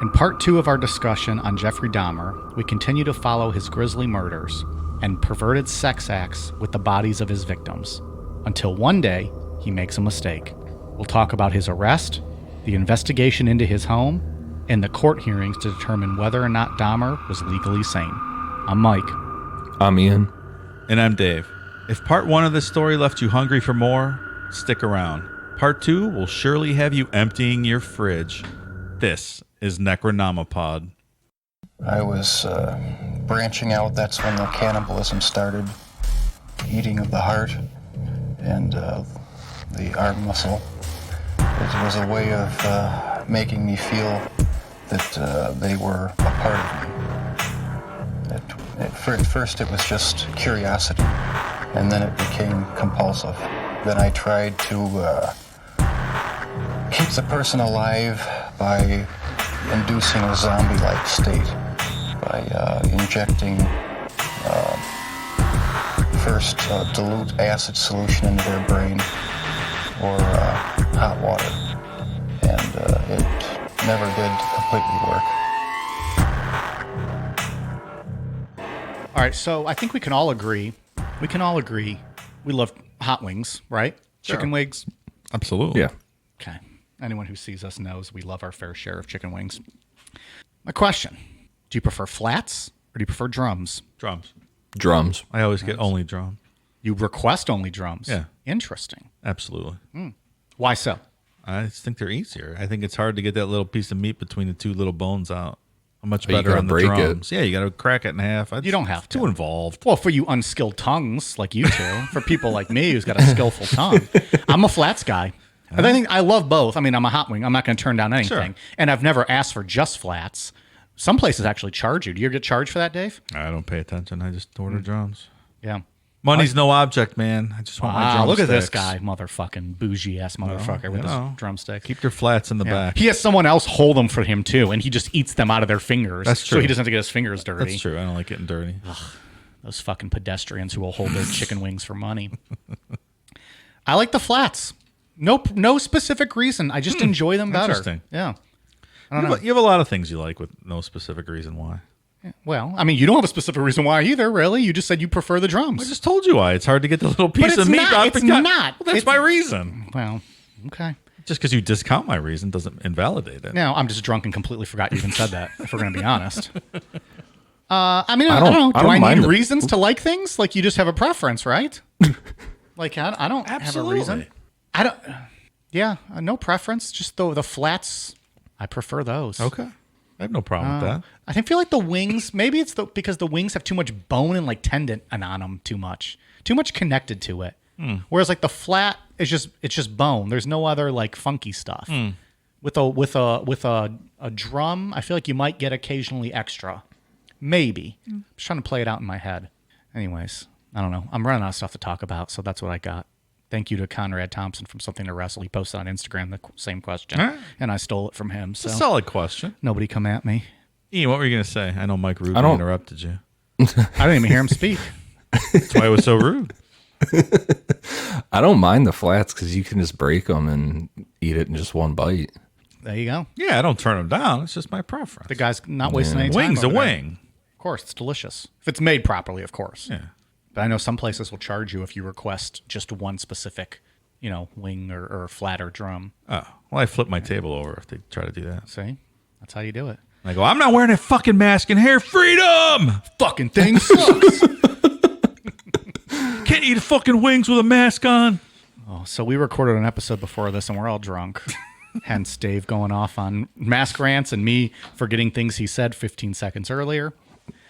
In part 2 of our discussion on Jeffrey Dahmer, we continue to follow his grisly murders and perverted sex acts with the bodies of his victims, until one day he makes a mistake. We'll talk about his arrest, the investigation into his home, and the court hearings to determine whether or not Dahmer was legally sane. I'm Mike. I'm Ian. And I'm Dave. If part 1 of this story left you hungry for more, stick around. Part 2 will surely have you emptying your fridge. This is Necronomipod. I was branching out. That's when the cannibalism started. Eating of the heart and the arm muscle. It was a way of making me feel that they were a part of me. At first it was just curiosity, and then it became compulsive. Then I tried to keep the person alive by inducing a zombie-like state, by injecting first dilute acid solution into their brain or hot water, and it never did completely work. All right, so I think we can all agree we love hot wings, right? Sure. Chicken wings. Absolutely. Yeah. Okay. Anyone who sees us knows we love our fair share of chicken wings. My question, do you prefer flats or do you prefer drums? Drums. Drums. I always get only drum. You request only drums? Yeah. Interesting. Absolutely. Why so? I just think they're easier. I think it's hard to get that little piece of meat between the two little bones out. I'm much Oh, you better gotta on the break drums. Yeah, you got to crack it in half. You don't have to. Too involved. Well, for you unskilled tongues like you two, for people like me who's got a skillful tongue, I'm a flats guy. I love both. I mean, I'm a hot wing. I'm not going to turn down anything. Sure. And I've never asked for just flats. Some places actually charge you. Do you ever get charged for that, Dave? I don't pay attention. I just order drums. Yeah. Money's no object, man. I just want my drumsticks. Look at this guy, motherfucking bougie-ass motherfucker with his drumsticks. Keep your flats in the back. He has someone else hold them for him, too, and he just eats them out of their fingers. That's true. So he doesn't have to get his fingers dirty. That's true. I don't like getting dirty. Those fucking pedestrians who will hold their chicken wings for money. I like the flats. No specific reason. I just enjoy them better. Interesting. Yeah. I don't know. You have a lot of things you like with no specific reason why. Well, I mean, you don't have a specific reason why either, really. You just said you prefer the drums. I just told you why. It's hard to get the little piece of meat out of It's the gut. not. Well, that's my reason. Well, okay. Just because you discount my reason doesn't invalidate it. Now, I'm just drunk and completely forgot you even said that, if we're going to be honest. I mean, I don't know. Do I need reasons to like things? Like, you just have a preference, right? Like, I don't have a reason. I don't. Yeah, no preference. Just the flats, I prefer those. Okay. I have no problem with that. I feel like the wings, maybe it's because the wings have too much bone and like tendon on them too much connected to it. Whereas like the flat is just bone. There's no other like funky stuff. With a drum, I feel like you might get occasionally extra. Maybe. I'm just trying to play it out in my head. Anyways, I don't know. I'm running out of stuff to talk about, so that's what I got. Thank you to Conrad Thompson from Something to Wrestle. He posted on Instagram the same question, and I stole it from him. So It's a solid question. nobody come at me. Ian, what were you going to say? I know Mike rudely interrupted you. I didn't even hear him speak. That's why it was so rude. I don't mind the flats because you can just break them and eat it in just one bite. There you go. Yeah, I don't turn them down. It's just my preference. The guy's not wasting any time. Wing's a over there. wing. Of course, it's delicious. If it's made properly, of course. Yeah. But I know some places will charge you if you request just one specific, wing or flat or drum. Oh, well, I flip my table over if they try to do that. See? That's how you do it. I go, I'm not wearing a fucking mask in here. Freedom! Fucking thing sucks. Can't eat fucking wings with a mask on. Oh, so we recorded an episode before this and we're all drunk. Hence Dave going off on mask rants and me forgetting things he said 15 seconds earlier.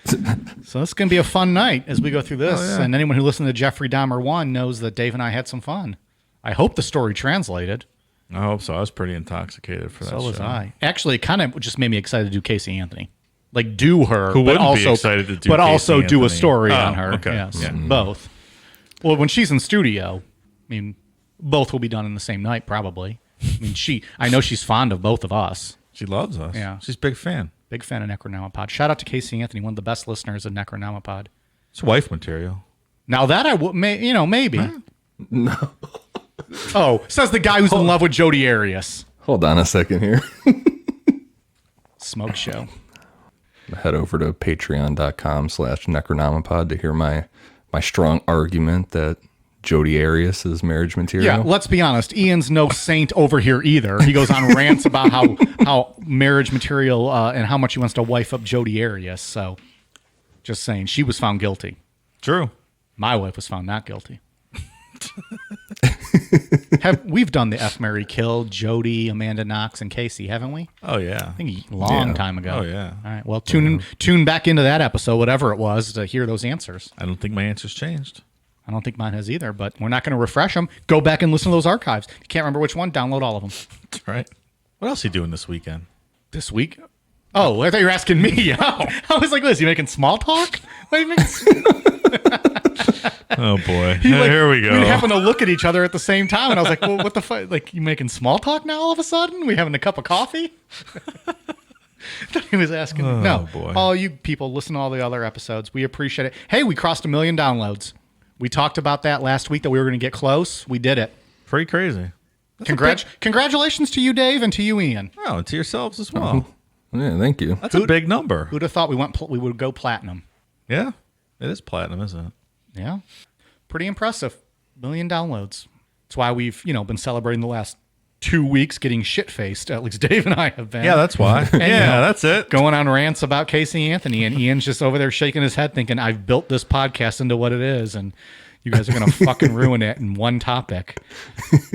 So this is going to be a fun night as we go through this. Oh, yeah. And anyone who listened to Jeffrey Dahmer 1 knows that Dave and I had some fun. I hope the story translated. I hope so. I was pretty intoxicated for that So was show. I. Actually, it kind of just made me excited to do Casey Anthony. Like, do her, Who but wouldn't be also, excited to do but Casey also do a Anthony? story Oh, on her. okay. Yes, Yeah. both. Well, when she's in studio, I mean, both will be done in the same night, probably. I mean, I know she's fond of both of us. She loves us. Yeah. She's a big fan. Big fan of Necronomipod. Shout out to Casey Anthony, one of the best listeners of Necronomipod. It's wife material. Now that maybe. No. Oh, says the guy who's in love with Jodi Arias. Hold on a second here. Smoke show. Head over to patreon.com/necronomipod to hear my strong argument that Jodi Arias is marriage material. Yeah, let's be honest. Ian's no saint over here either. He goes on rants about how marriage material and how much he wants to wife up Jodi Arias. So, just saying, she was found guilty. True. My wife was found not guilty. We've done the F, Marry, Kill, Jody, Amanda Knox, and Casey, haven't we? Oh, yeah. I think a long time ago. Oh, yeah. All right. Well, tune back into that episode, whatever it was, to hear those answers. I don't think my answer's changed. I don't think mine has either, but we're not going to refresh them. Go back and listen to those archives. If you can't remember which one, download all of them. That's right. What else are you doing this weekend? This week? Oh, I thought you were asking me. Oh, I was like, Liz, you making small talk? Why are you making Oh, boy. Here we go. We happened to look at each other at the same time, and I was like, well, what the fuck? Like, you making small talk now all of a sudden? We having a cup of coffee? I thought he was asking. No. Boy. All you people, listen to all the other episodes. We appreciate it. Hey, we crossed 1 million downloads. We talked about that last week, that we were going to get close. We did it. Pretty crazy. Congratulations to you, Dave, and to you, Ian. Oh, and to yourselves as well. Yeah, thank you. That's a big number. Who'd have thought we would go platinum? Yeah. It is platinum, isn't it? Yeah. Pretty impressive. 1 million downloads. That's why we've, been celebrating the last 2 weeks getting shit-faced. At least Dave and I have been. Yeah, that's why. That's it. Going on rants about Casey Anthony, and Ian's just over there shaking his head thinking, I've built this podcast into what it is, and you guys are going to fucking ruin it in one topic.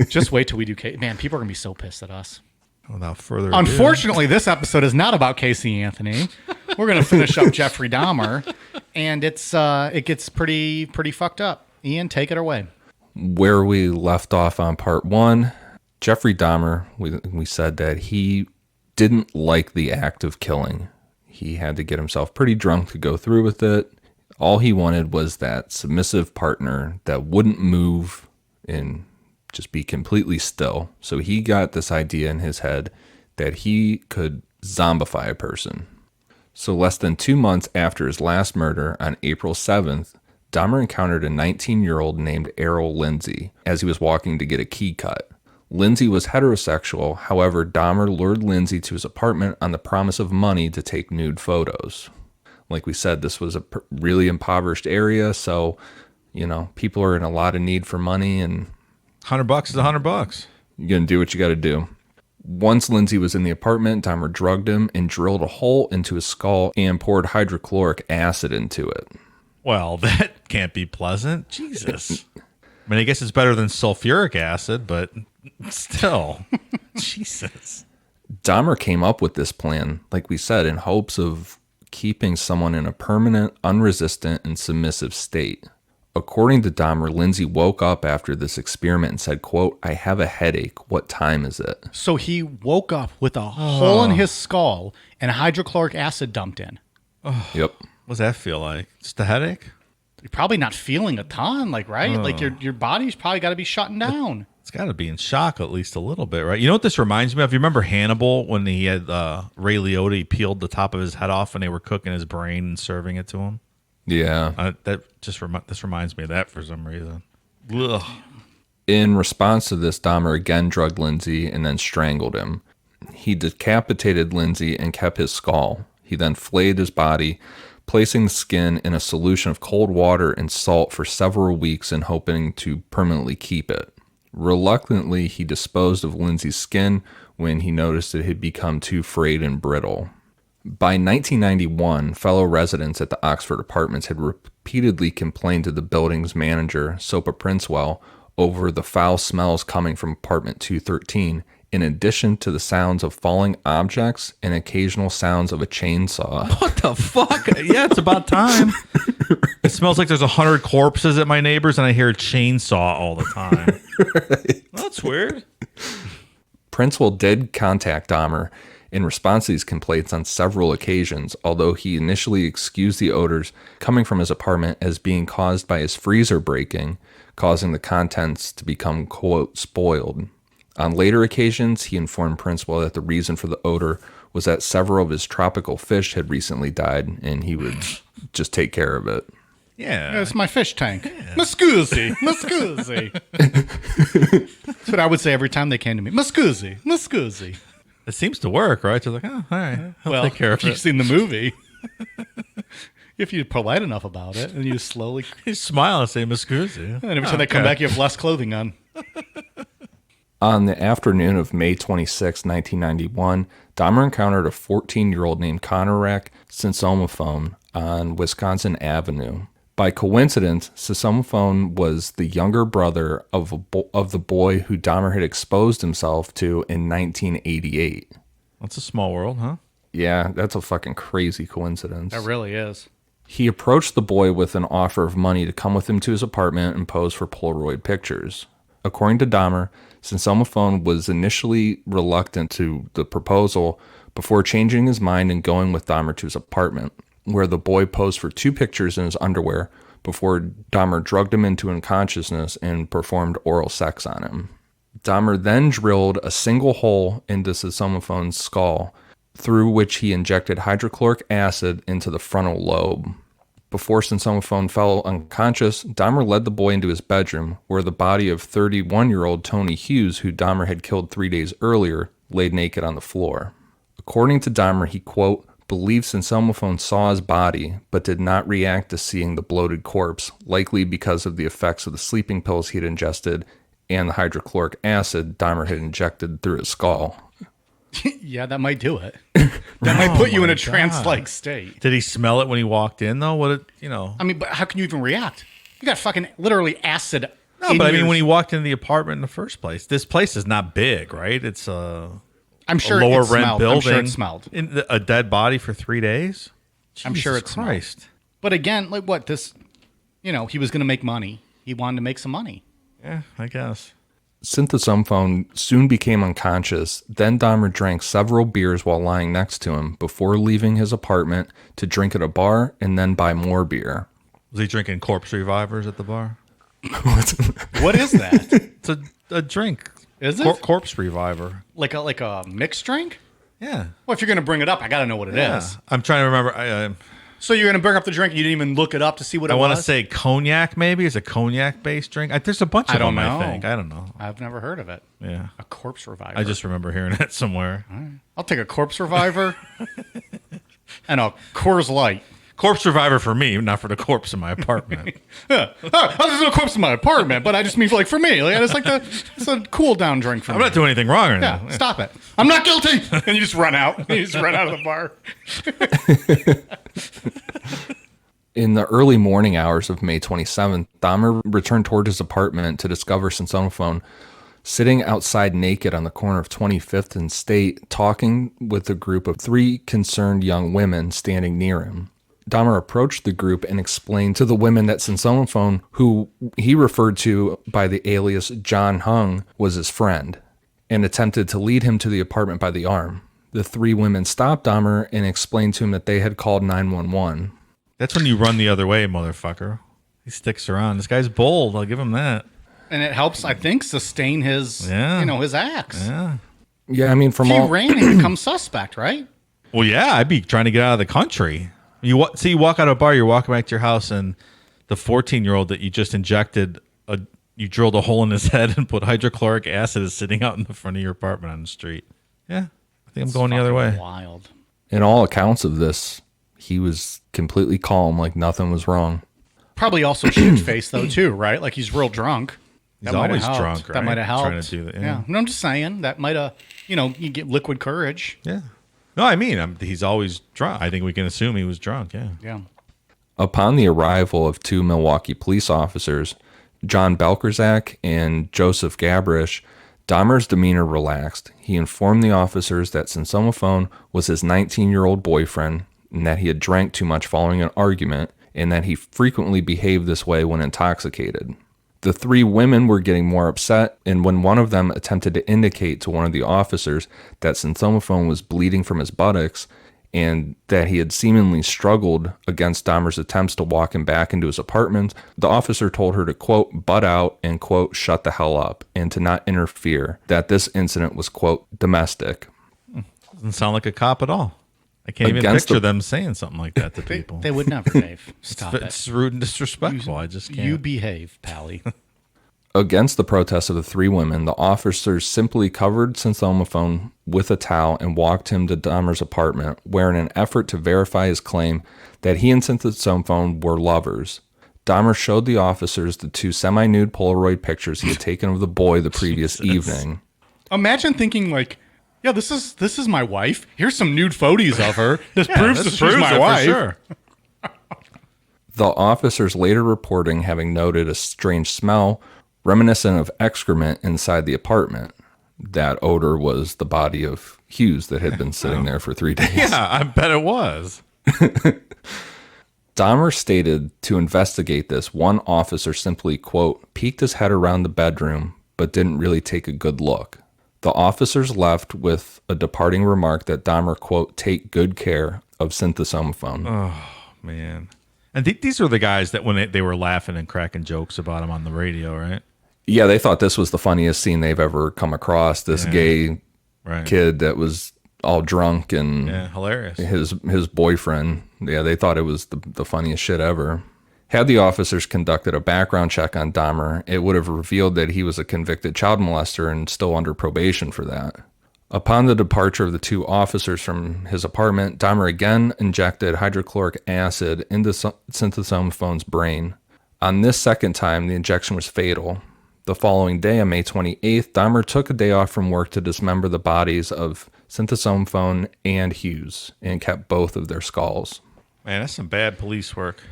Just wait till we do Casey. Man, people are going to be so pissed at us. Without further ado. Unfortunately, this episode is not about Casey Anthony. We're going to finish up Jeffrey Dahmer, and it gets pretty fucked up. Ian, take it away. Where we left off on part 1, Jeffrey Dahmer, we said that he didn't like the act of killing. He had to get himself pretty drunk to go through with it. All he wanted was that submissive partner that wouldn't move and just be completely still. So he got this idea in his head that he could zombify a person. So less than 2 months after his last murder, on April 7th, Dahmer encountered a 19-year-old named Errol Lindsay as he was walking to get a key cut. Lindsay was heterosexual, however, Dahmer lured Lindsay to his apartment on the promise of money to take nude photos. Like we said, this was a really impoverished area, so, people are in a lot of need for money, and $100 is $100. you're going to do what you got to do. Once Lindsay was in the apartment, Dahmer drugged him and drilled a hole into his skull and poured hydrochloric acid into it. Well, that can't be pleasant. Jesus. I mean, I guess it's better than sulfuric acid, but still. Jesus. Dahmer came up with this plan, like we said, in hopes of keeping someone in a permanent, unresistant, and submissive state. According to Dahmer, Lindsay woke up after this experiment and said, quote, "I have a headache. What time is it?" So he woke up with a hole in his skull and hydrochloric acid dumped in. Yep. What does that feel like? Just a headache? You're probably not feeling a ton, right? Like your body's probably got to be shutting down. It's got to be in shock at least a little bit, right? You know what this reminds me of? You remember Hannibal when he had Ray Liotta, he peeled the top of his head off when they were cooking his brain and serving it to him? Yeah. This reminds me of that for some reason. Ugh. In response to this, Dahmer again drugged Lindsay and then strangled him. He decapitated Lindsay and kept his skull. He then flayed his body, placing the skin in a solution of cold water and salt for several weeks and hoping to permanently keep it. Reluctantly, he disposed of Lindsay's skin when he noticed it had become too frayed and brittle. By 1991, fellow residents at the Oxford Apartments had repeatedly complained to the building's manager, Sopa Princewell, over the foul smells coming from apartment 213, in addition to the sounds of falling objects and occasional sounds of a chainsaw. What the fuck? Yeah, it's about time. It smells like there's 100 corpses at my neighbor's and I hear a chainsaw all the time. Right. That's weird. Princewell did contact Dahmer in response to these complaints on several occasions, although he initially excused the odors coming from his apartment as being caused by his freezer breaking, causing the contents to become, quote, spoiled. On later occasions, he informed Princewell that the reason for the odor was that several of his tropical fish had recently died, and he would just take care of it. Yeah. It's my fish tank. Yeah. Muscusi. That's what I would say every time they came to me. Muscusi. It seems to work, right? So like, oh, all right, I'll take care of if you've it. seen the movie, if you're polite enough about it, and you slowly, You smile and say, "Me scusi." and every time they come back, you have less clothing on. On the afternoon of May 26, 1991, Dahmer encountered a 14-year-old named Conrad Sensomophone on Wisconsin Avenue. By coincidence, Sensomophone was the younger brother of the boy who Dahmer had exposed himself to in 1988. That's a small world, huh? Yeah, that's a fucking crazy coincidence. That really is. He approached the boy with an offer of money to come with him to his apartment and pose for Polaroid pictures. According to Dahmer, Sensomophone was initially reluctant to the proposal before changing his mind and going with Dahmer to his apartment, where the boy posed for 2 pictures in his underwear before Dahmer drugged him into unconsciousness and performed oral sex on him. Dahmer then drilled a single hole into Sensomophone's skull, through which he injected hydrochloric acid into the frontal lobe. Before Sensomophone fell unconscious, Dahmer led the boy into his bedroom, where the body of 31-year-old Tony Hughes, who Dahmer had killed 3 days earlier, laid naked on the floor. According to Dahmer, he, quote, believed Sensomophone saw his body, but did not react to seeing the bloated corpse, likely because of the effects of the sleeping pills he had ingested and the hydrochloric acid Dahmer had injected through his skull. Yeah, that might do it. That might put you in a trance-like state. Did he smell it when he walked in, though? I mean, but how can you even react? You got fucking literally acid. No, but I mean, when he walked into the apartment in the first place, this place is not big, right? It's I'm a sure lower it rent smelled. building. I'm sure it smelled. A dead body for 3 days? I'm sure Jesus it smelled. Christ. But again, like what this, he was going to make money. He wanted to make some money. Yeah, I guess. Sensomophone soon became unconscious. Then Dahmer drank several beers while lying next to him before leaving his apartment to drink at a bar and then buy more beer. Was he drinking corpse revivers at the bar? What is that? It's a drink. Is it? Corpse reviver. like a mixed drink? Yeah. Well, if you're going to bring it up, I got to know what it is. I'm trying to remember. So you're going to bring up the drink and you didn't even look it up to see what it I was? want to say cognac, maybe. It's a cognac-based drink. There's a bunch of them, I think. I don't know. I've never heard of it. Yeah. A corpse reviver. I just remember hearing it somewhere. I'll take a corpse reviver and a Coors Light. Corpse reviver for me, not for the corpse in my apartment. Yeah. There's no corpse in my apartment, but I just mean for me. Like, it's a cool down drink for me. I'm not doing anything wrong right Yeah, now. stop it. I'm not guilty. And you just run out. You just run out of the bar. In the early morning hours of May 27th, Dahmer returned toward his apartment to discover Sensomophone sitting outside naked on the corner of 25th and State, talking with a group of 3 concerned young women standing near him. Dahmer approached the group and explained to the women that Sensomophone, who he referred to by the alias John Hung, was his friend, and attempted to lead him to the apartment by the arm. The 3 women stopped Dahmer and explained to him that they had called 911. That's when you run the other way, motherfucker. He sticks around. This guy's bold. I'll give him that. And it helps, I think, sustain his, his acts. Yeah. Yeah, I mean, from If he all... ran, he becomes suspect, right? Well, yeah, I'd be trying to get out of the country. You walk out of a bar, you're walking back to your house, and the 14-year-old that you just injected, you drilled a hole in his head and put hydrochloric acid is sitting out in the front of your apartment on the street. Yeah, I think I'm going the other way. Wild. In all accounts of this, he was completely calm, like nothing was wrong. Probably also shit-faced, though, too, right? Like, he's real drunk. He's That might have always helped. drunk, right? That might have helped. Trying to do that, Yeah. No, I'm just saying. That might have, you get liquid courage. Yeah. No, I mean, he's always drunk. I think we can assume he was drunk, yeah. Yeah. Upon the arrival of 2 Milwaukee police officers, John Belkerzak and Joseph Gabrish, Dahmer's demeanor relaxed. He informed the officers that Sensomophone was his 19-year-old boyfriend and that he had drank too much following an argument and that he frequently behaved this way when intoxicated. The 3 women were getting more upset, and when one of them attempted to indicate to one of the officers that Sensomophone was bleeding from his buttocks and that he had seemingly struggled against Dahmer's attempts to walk him back into his apartment, the officer told her to, quote, butt out and, quote, shut the hell up, and to not interfere, that this incident was, quote, domestic. Doesn't sound like a cop at all. I can't even picture them saying something like that to people. They would never, Dave. Stop it. It's rude and disrespectful. I just can't. You behave, Pally. Against the protests of the three women, the officers simply covered Synthesomophone with a towel and walked him to Dahmer's apartment, where in an effort to verify his claim that he and Synthesomophone were lovers, Dahmer showed the officers the two semi-nude Polaroid pictures he had taken of the boy the previous evening. Imagine thinking like, yeah, this is my wife. Here's some nude photos of her. This proves she's my wife. Sure. The officers later reporting having noted a strange smell reminiscent of excrement inside the apartment. That odor was the body of Hughes that had been sitting there for 3 days. Yeah, I bet it was. Dahmer stated to investigate this, one officer simply, quote, peeked his head around the bedroom, but didn't really take a good look. The officers left with a departing remark that Dahmer, quote, take good care of Synthesomophone. Oh, man. And these are the guys that when they were laughing and cracking jokes about him on the radio, right? Yeah, they thought this was the funniest scene they've ever come across. This gay kid that was all drunk and hilarious. His boyfriend. Yeah, they thought it was the funniest shit ever. Had the officers conducted a background check on Dahmer, it would have revealed that he was a convicted child molester and still under probation for that. Upon the departure of the two officers from his apartment, Dahmer again injected hydrochloric acid into Synthesomophone's brain. On this second time, the injection was fatal. The following day, on May 28th, Dahmer took a day off from work to dismember the bodies of Synthesomophone and Hughes and kept both of their skulls. Man, that's some bad police work.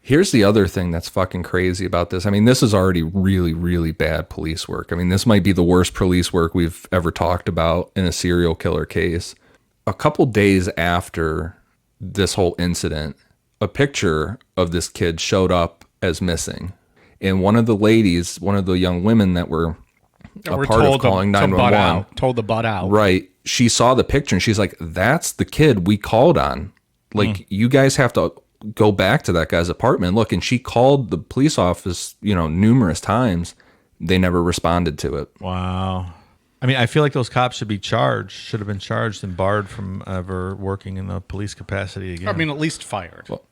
Here's the other thing that's fucking crazy about this. I mean, this is already really, really bad police work. I mean, this might be the worst police work we've ever talked about in a serial killer case. A couple days after this whole incident, a picture of this kid showed up as missing. And one of the ladies, one of the young women that were a part of calling 911, told the butt out. Right. She saw the picture and she's like, that's the kid we called on. Like, you guys have to go back to that guy's apartment. Look, and she called the police office, numerous times. They never responded to it. Wow. I mean, I feel like those cops should have been charged and barred from ever working in the police capacity again. I mean, at least fired. Well,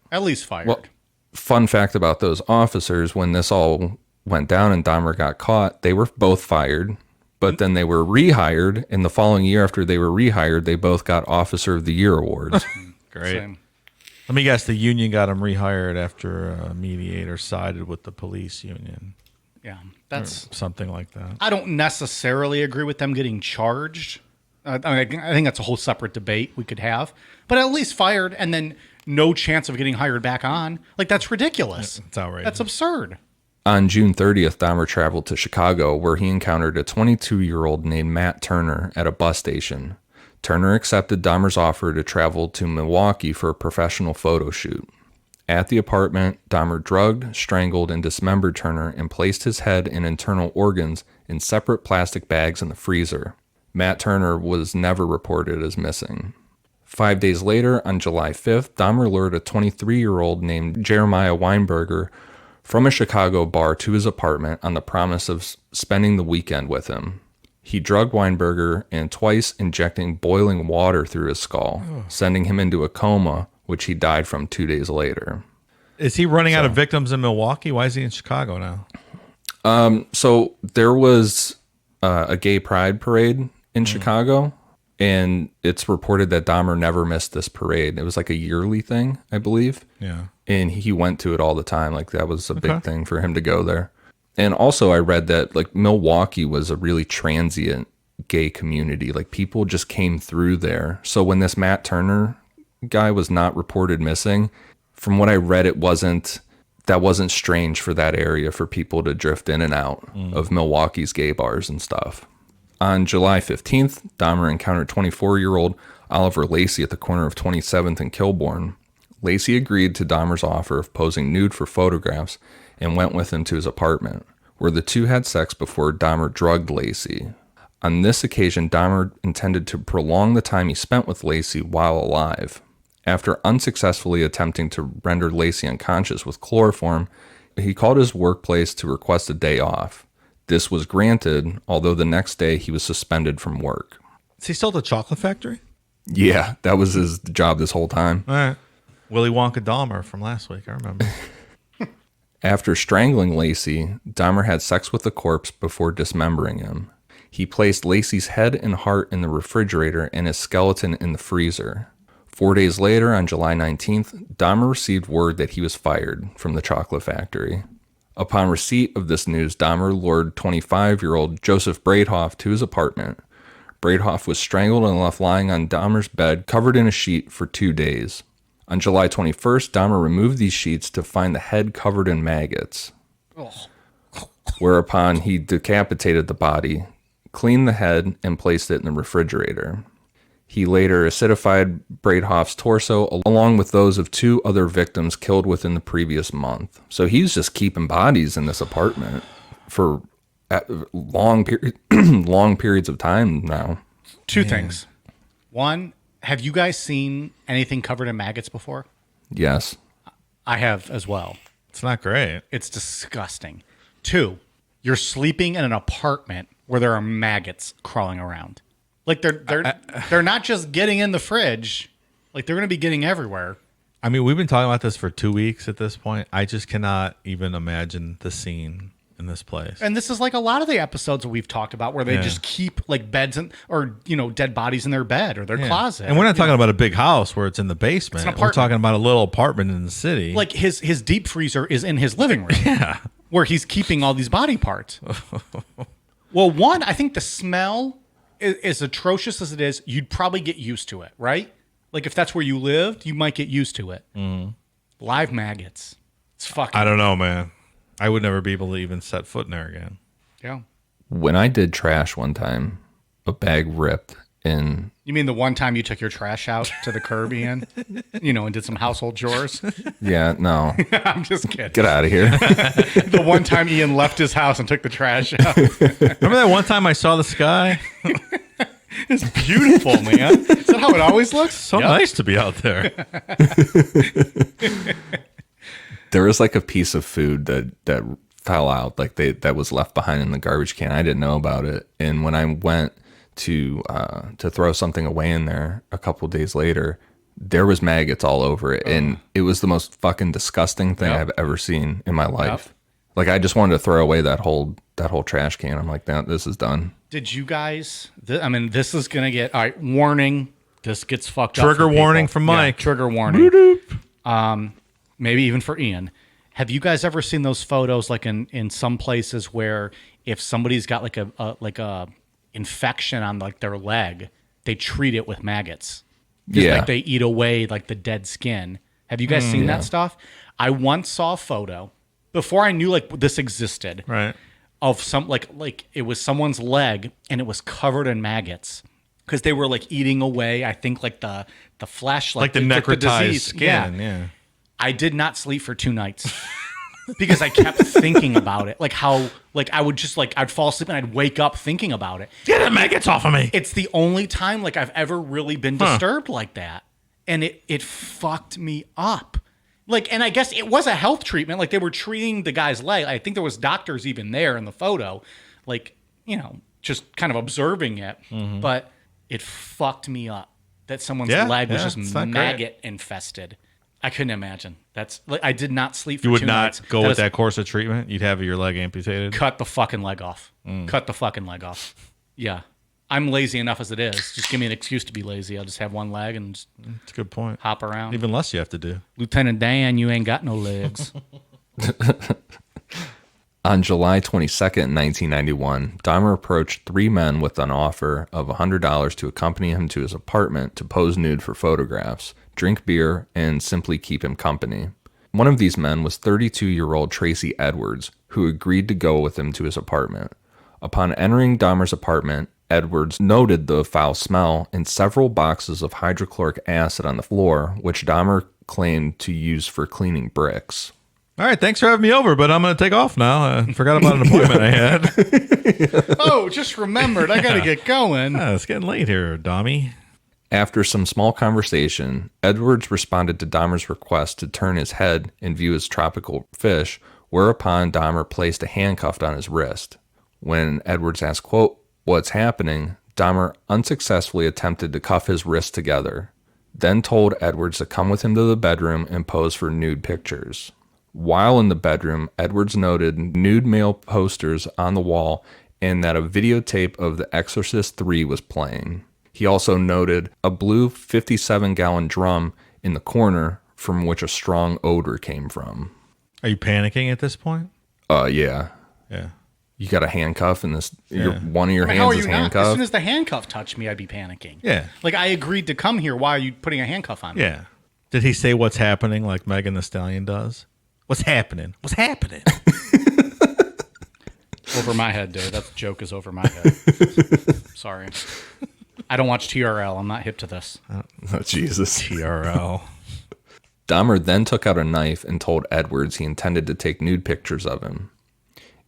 fun fact about those officers, when this all went down and Dahmer got caught, they were both fired, but then they were rehired. And the following year after they were rehired, they both got Officer of the Year awards. Great. Same. Let me guess, the union got them rehired after a mediator sided with the police union. Yeah, that's something like that. I don't necessarily agree with them getting charged. I think that's a whole separate debate we could have. But at least fired and then no chance of getting hired back on. Like, that's ridiculous. It's outrageous. That's absurd. On June 30th, Dahmer traveled to Chicago, where he encountered a 22-year-old named Matt Turner at a bus station. Turner accepted Dahmer's offer to travel to Milwaukee for a professional photo shoot. At the apartment, Dahmer drugged, strangled, and dismembered Turner and placed his head and internal organs in separate plastic bags in the freezer. Matt Turner was never reported as missing. 5 days later, on July 5th, Dahmer lured a 23-year-old named Jeremiah Weinberger from a Chicago bar to his apartment on the promise of spending the weekend with him. He drugged Weinberger and twice injecting boiling water through his skull, sending him into a coma, which he died from 2 days later. Is he running out of victims in Milwaukee? Why is he in Chicago now? So there was a gay pride parade in Chicago, and it's reported that Dahmer never missed this parade. It was like a yearly thing, I believe. Yeah. And he went to it all the time. Like, that was a big thing for him to go there. And also I read that, like, Milwaukee was a really transient gay community. Like, people just came through there. So when this Matt Turner guy was not reported missing, from what I read, that wasn't strange for that area for people to drift in and out of Milwaukee's gay bars and stuff. On July 15th, Dahmer encountered 24-year-old Oliver Lacey at the corner of 27th and Kilbourne. Lacey agreed to Dahmer's offer of posing nude for photographs and went with him to his apartment, where the two had sex before Dahmer drugged Lacey. On this occasion, Dahmer intended to prolong the time he spent with Lacey while alive. After unsuccessfully attempting to render Lacey unconscious with chloroform, he called his workplace to request a day off. This was granted, although the next day he was suspended from work. Is he still at the chocolate factory? Yeah, that was his job this whole time. All right. Willy Wonka Dahmer from last week, I remember. After strangling Lacey, Dahmer had sex with the corpse before dismembering him. He placed Lacey's head and heart in the refrigerator and his skeleton in the freezer. 4 days later, on July 19th, Dahmer received word that he was fired from the chocolate factory. Upon receipt of this news, Dahmer lured 25-year-old Joseph Bradehoff to his apartment. Bradehoff was strangled and left lying on Dahmer's bed, covered in a sheet, for 2 days. On July 21st, Dahmer removed these sheets to find the head covered in maggots. Whereupon he decapitated the body, cleaned the head, and placed it in the refrigerator. He later acidified Bradehoff's torso along with those of 2 other victims killed within the previous month. So he's just keeping bodies in this apartment for long periods of time now. 2 things. One, have you guys seen anything covered in maggots before? Yes. I have as well. It's not great. It's disgusting. 2, you're sleeping in an apartment where there are maggots crawling around. Like they're not just getting in the fridge. Like they're going to be getting everywhere. I mean, we've been talking about this for 2 weeks at this point. I just cannot even imagine the scene in this place. And this is like a lot of the episodes that we've talked about where they just keep like beds or dead bodies in their bed or their closet. And we're not talking about a big house where it's in the basement. It's an We're talking about a little apartment in the city. Like his deep freezer is in his living room. Where he's keeping all these body parts. Well, one, I think the smell as atrocious as it is, you'd probably get used to it, right? Like if that's where you lived, you might get used to it. Live maggots. It's fucking. I don't know, man. I would never be able to even set foot in there again. Yeah. When I did trash one time, a bag ripped in. You mean the one time you took your trash out to the curb, Ian? And did some household chores? Yeah, no. I'm just kidding. Get out of here. The one time Ian left his house and took the trash out. Remember that one time I saw the sky? It's beautiful, man. Is that how it always looks? So nice to be out there. There was like a piece of food that fell out, like that was left behind in the garbage can. I didn't know about it, and when I went to throw something away in there a couple of days later, there was maggots all over it, and it was the most fucking disgusting thing I've ever seen in my life. Like I just wanted to throw away that whole trash can. I'm like, no, this is done. Did you guys? This is gonna get all right. Warning. This gets fucked up. Trigger warning from Mike. Trigger warning. Maybe even for Ian. Have you guys ever seen those photos like in some places where if somebody's got like a infection on like their leg, they treat it with maggots? Yeah. Like they eat away like the dead skin. Have you guys seen that stuff? I once saw a photo before I knew like this existed. Right. Of some like it was someone's leg and it was covered in maggots because they were like eating away. I think like the flesh, like the necrotized skin. Yeah. I did not sleep for 2 nights because I kept thinking about it. Like how like I would just like I'd fall asleep and I'd wake up thinking about it. Get the maggots off of me. It's the only time like I've ever really been disturbed like that, and it fucked me up. Like, and I guess it was a health treatment. Like they were treating the guy's leg. I think there was doctors even there in the photo, like, just kind of observing it. But it fucked me up that someone's leg was just maggot infested. I couldn't imagine. That's like I did not sleep for 2 nights. You would not go with that course of treatment? You'd have your leg amputated? Cut the fucking leg off. Cut the fucking leg off. Yeah. I'm lazy enough as it is. Just give me an excuse to be lazy. I'll just have one leg and just That's a good point. hop around. Even less you have to do. Lieutenant Dan, you ain't got no legs. On July 22nd, 1991, Dahmer approached 3 men with an offer of $100 to accompany him to his apartment to pose nude for photographs, drink beer, and simply keep him company. One of these men was 32-year-old Tracy Edwards, who agreed to go with him to his apartment. Upon entering Dahmer's apartment, Edwards noted the foul smell and several boxes of hydrochloric acid on the floor, which Dahmer claimed to use for cleaning bricks. All right, thanks for having me over, but I'm going to take off now. I forgot about an appointment I had. Oh, just remembered. I got to get going. It's getting late here, Dommy. After some small conversation, Edwards responded to Dahmer's request to turn his head and view his tropical fish, whereupon Dahmer placed a handcuff on his wrist. When Edwards asked, quote, "What's happening?" Dahmer unsuccessfully attempted to cuff his wrists together, then told Edwards to come with him to the bedroom and pose for nude pictures. While in the bedroom, Edwards noted nude male posters on the wall and that a videotape of The Exorcist 3 was playing. He also noted a blue 57-gallon drum in the corner from which a strong odor came from. Are you panicking at this point? Yeah. Yeah. You got a handcuff and this, one of your I mean, how hands are is you not? As handcuffed. soon as the handcuff touched me, I'd be panicking. Yeah. Like, I agreed to come here. Why are you putting a handcuff on me? Yeah. Did he say what's happening like Megan Thee Stallion does? What's happening? What's happening? Over my head, dude. That joke is over my head. Sorry. I don't watch TRL. I'm not hip to this. Oh, Jesus. TRL. Dahmer then took out a knife and told Edwards he intended to take nude pictures of him.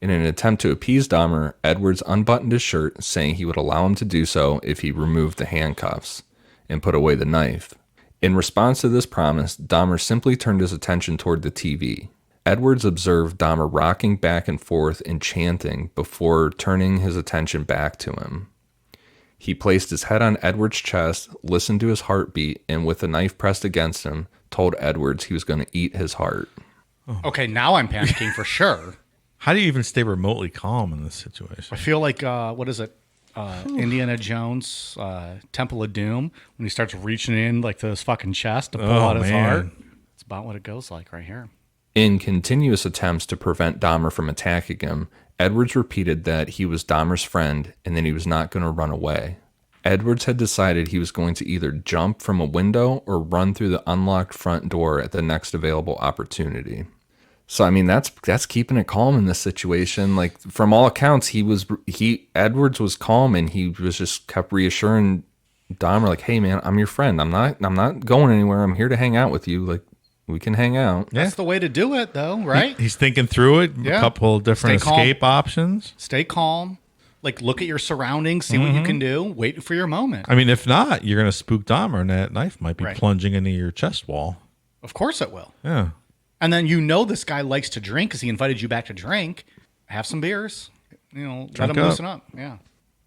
In an attempt to appease Dahmer, Edwards unbuttoned his shirt, saying he would allow him to do so if he removed the handcuffs and put away the knife. In response to this promise, Dahmer simply turned his attention toward the TV. Edwards observed Dahmer rocking back and forth and chanting before turning his attention back to him. He placed his head on Edwards' chest, listened to his heartbeat, and with the knife pressed against him, told Edwards he was going to eat his heart. Okay, now I'm panicking for sure. How do you even stay remotely calm in this situation? I feel like, what is it? Indiana Jones, Temple of Doom, when he starts reaching in like to his fucking chest to pull out his heart. It's about what it goes like right here. In continuous attempts to prevent Dahmer from attacking him, Edwards repeated that he was Dahmer's friend and that he was not going to run away. Edwards had decided he was going to either jump from a window or run through the unlocked front door at the next available opportunity. So I mean that's keeping it calm in this situation. Like from all accounts, Edwards was calm and he was just kept reassuring Dahmer like, "Hey man, I'm your friend. I'm not going anywhere. I'm here to hang out with you. Like we can hang out." That's the way to do it, though, right? He's thinking through it. Yeah. A couple of different Stay calm. escape options. Stay calm. Like look at your surroundings, see what you can do. Wait for your moment. I mean, if not, you're going to spook Dahmer and that knife might be Right. plunging into your chest wall. Of course it will. Yeah. And then this guy likes to drink because he invited you back to drink. Have some beers. Let Drink him up. loosen up. Yeah.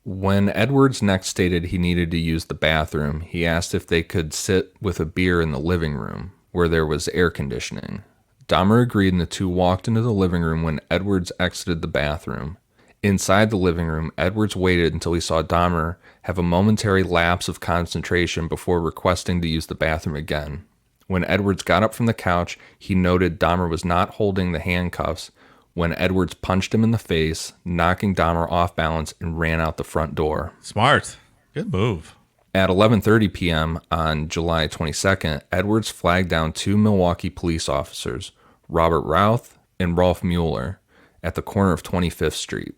When Edwards next stated he needed to use the bathroom, he asked if they could sit with a beer in the living room, where there was air conditioning. Dahmer agreed and the two walked into the living room when Edwards exited the bathroom. Inside the living room, Edwards waited until he saw Dahmer have a momentary lapse of concentration before requesting to use the bathroom again. When Edwards got up from the couch, he noted Dahmer was not holding the handcuffs when Edwards punched him in the face, knocking Dahmer off balance and ran out the front door. Smart. Good move. At 11:30 p.m. on July 22nd, Edwards flagged down two Milwaukee police officers, Robert Routh and Rolf Mueller, at the corner of 25th Street.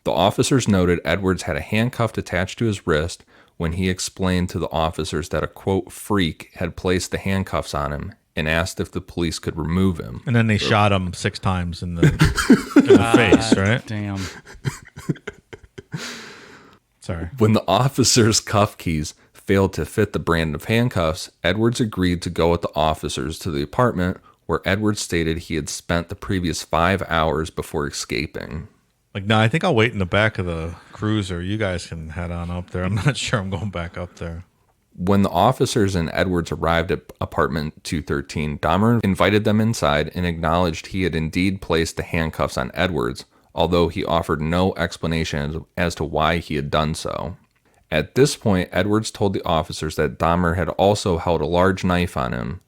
The officers noted Edwards had a handcuff attached to his wrist when he explained to the officers that a, quote, freak had placed the handcuffs on him and asked if the police could remove him. And then they shot him 6 times in the face, right? Damn. Sorry. When the officers' cuff keys failed to fit the brand of handcuffs, Edwards agreed to go with the officers to the apartment where Edwards stated he had spent the previous 5 hours before escaping. Like, no, I think I'll wait in the back of the cruiser. You guys can head on up there. I'm not sure I'm going back up there. When the officers and Edwards arrived at apartment 213, Dahmer invited them inside and acknowledged he had indeed placed the handcuffs on Edwards, although he offered no explanation as to why he had done so. At this point, Edwards told the officers that Dahmer had also held a large knife on him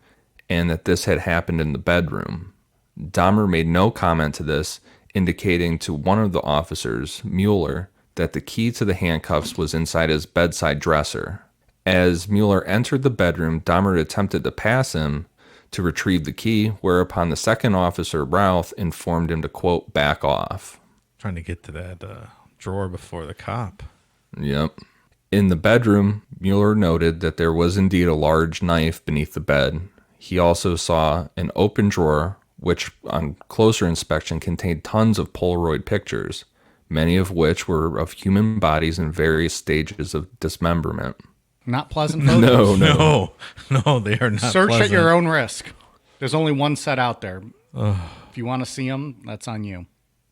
and that this had happened in the bedroom. Dahmer made no comment to this, indicating to one of the officers, Mueller, that the key to the handcuffs was inside his bedside dresser. As Mueller entered the bedroom, Dahmer attempted to pass him to retrieve the key, whereupon the second officer, Routh, informed him to, quote, back off. Trying to get to that drawer before the cop. Yep. In the bedroom, Mueller noted that there was indeed a large knife beneath the bed. He also saw an open drawer, which on closer inspection contained tons of Polaroid pictures, many of which were of human bodies in various stages of dismemberment. Not pleasant photos. No, they are not Search pleasant. at your own risk. There's only one set out there. If you want to see them, that's on you.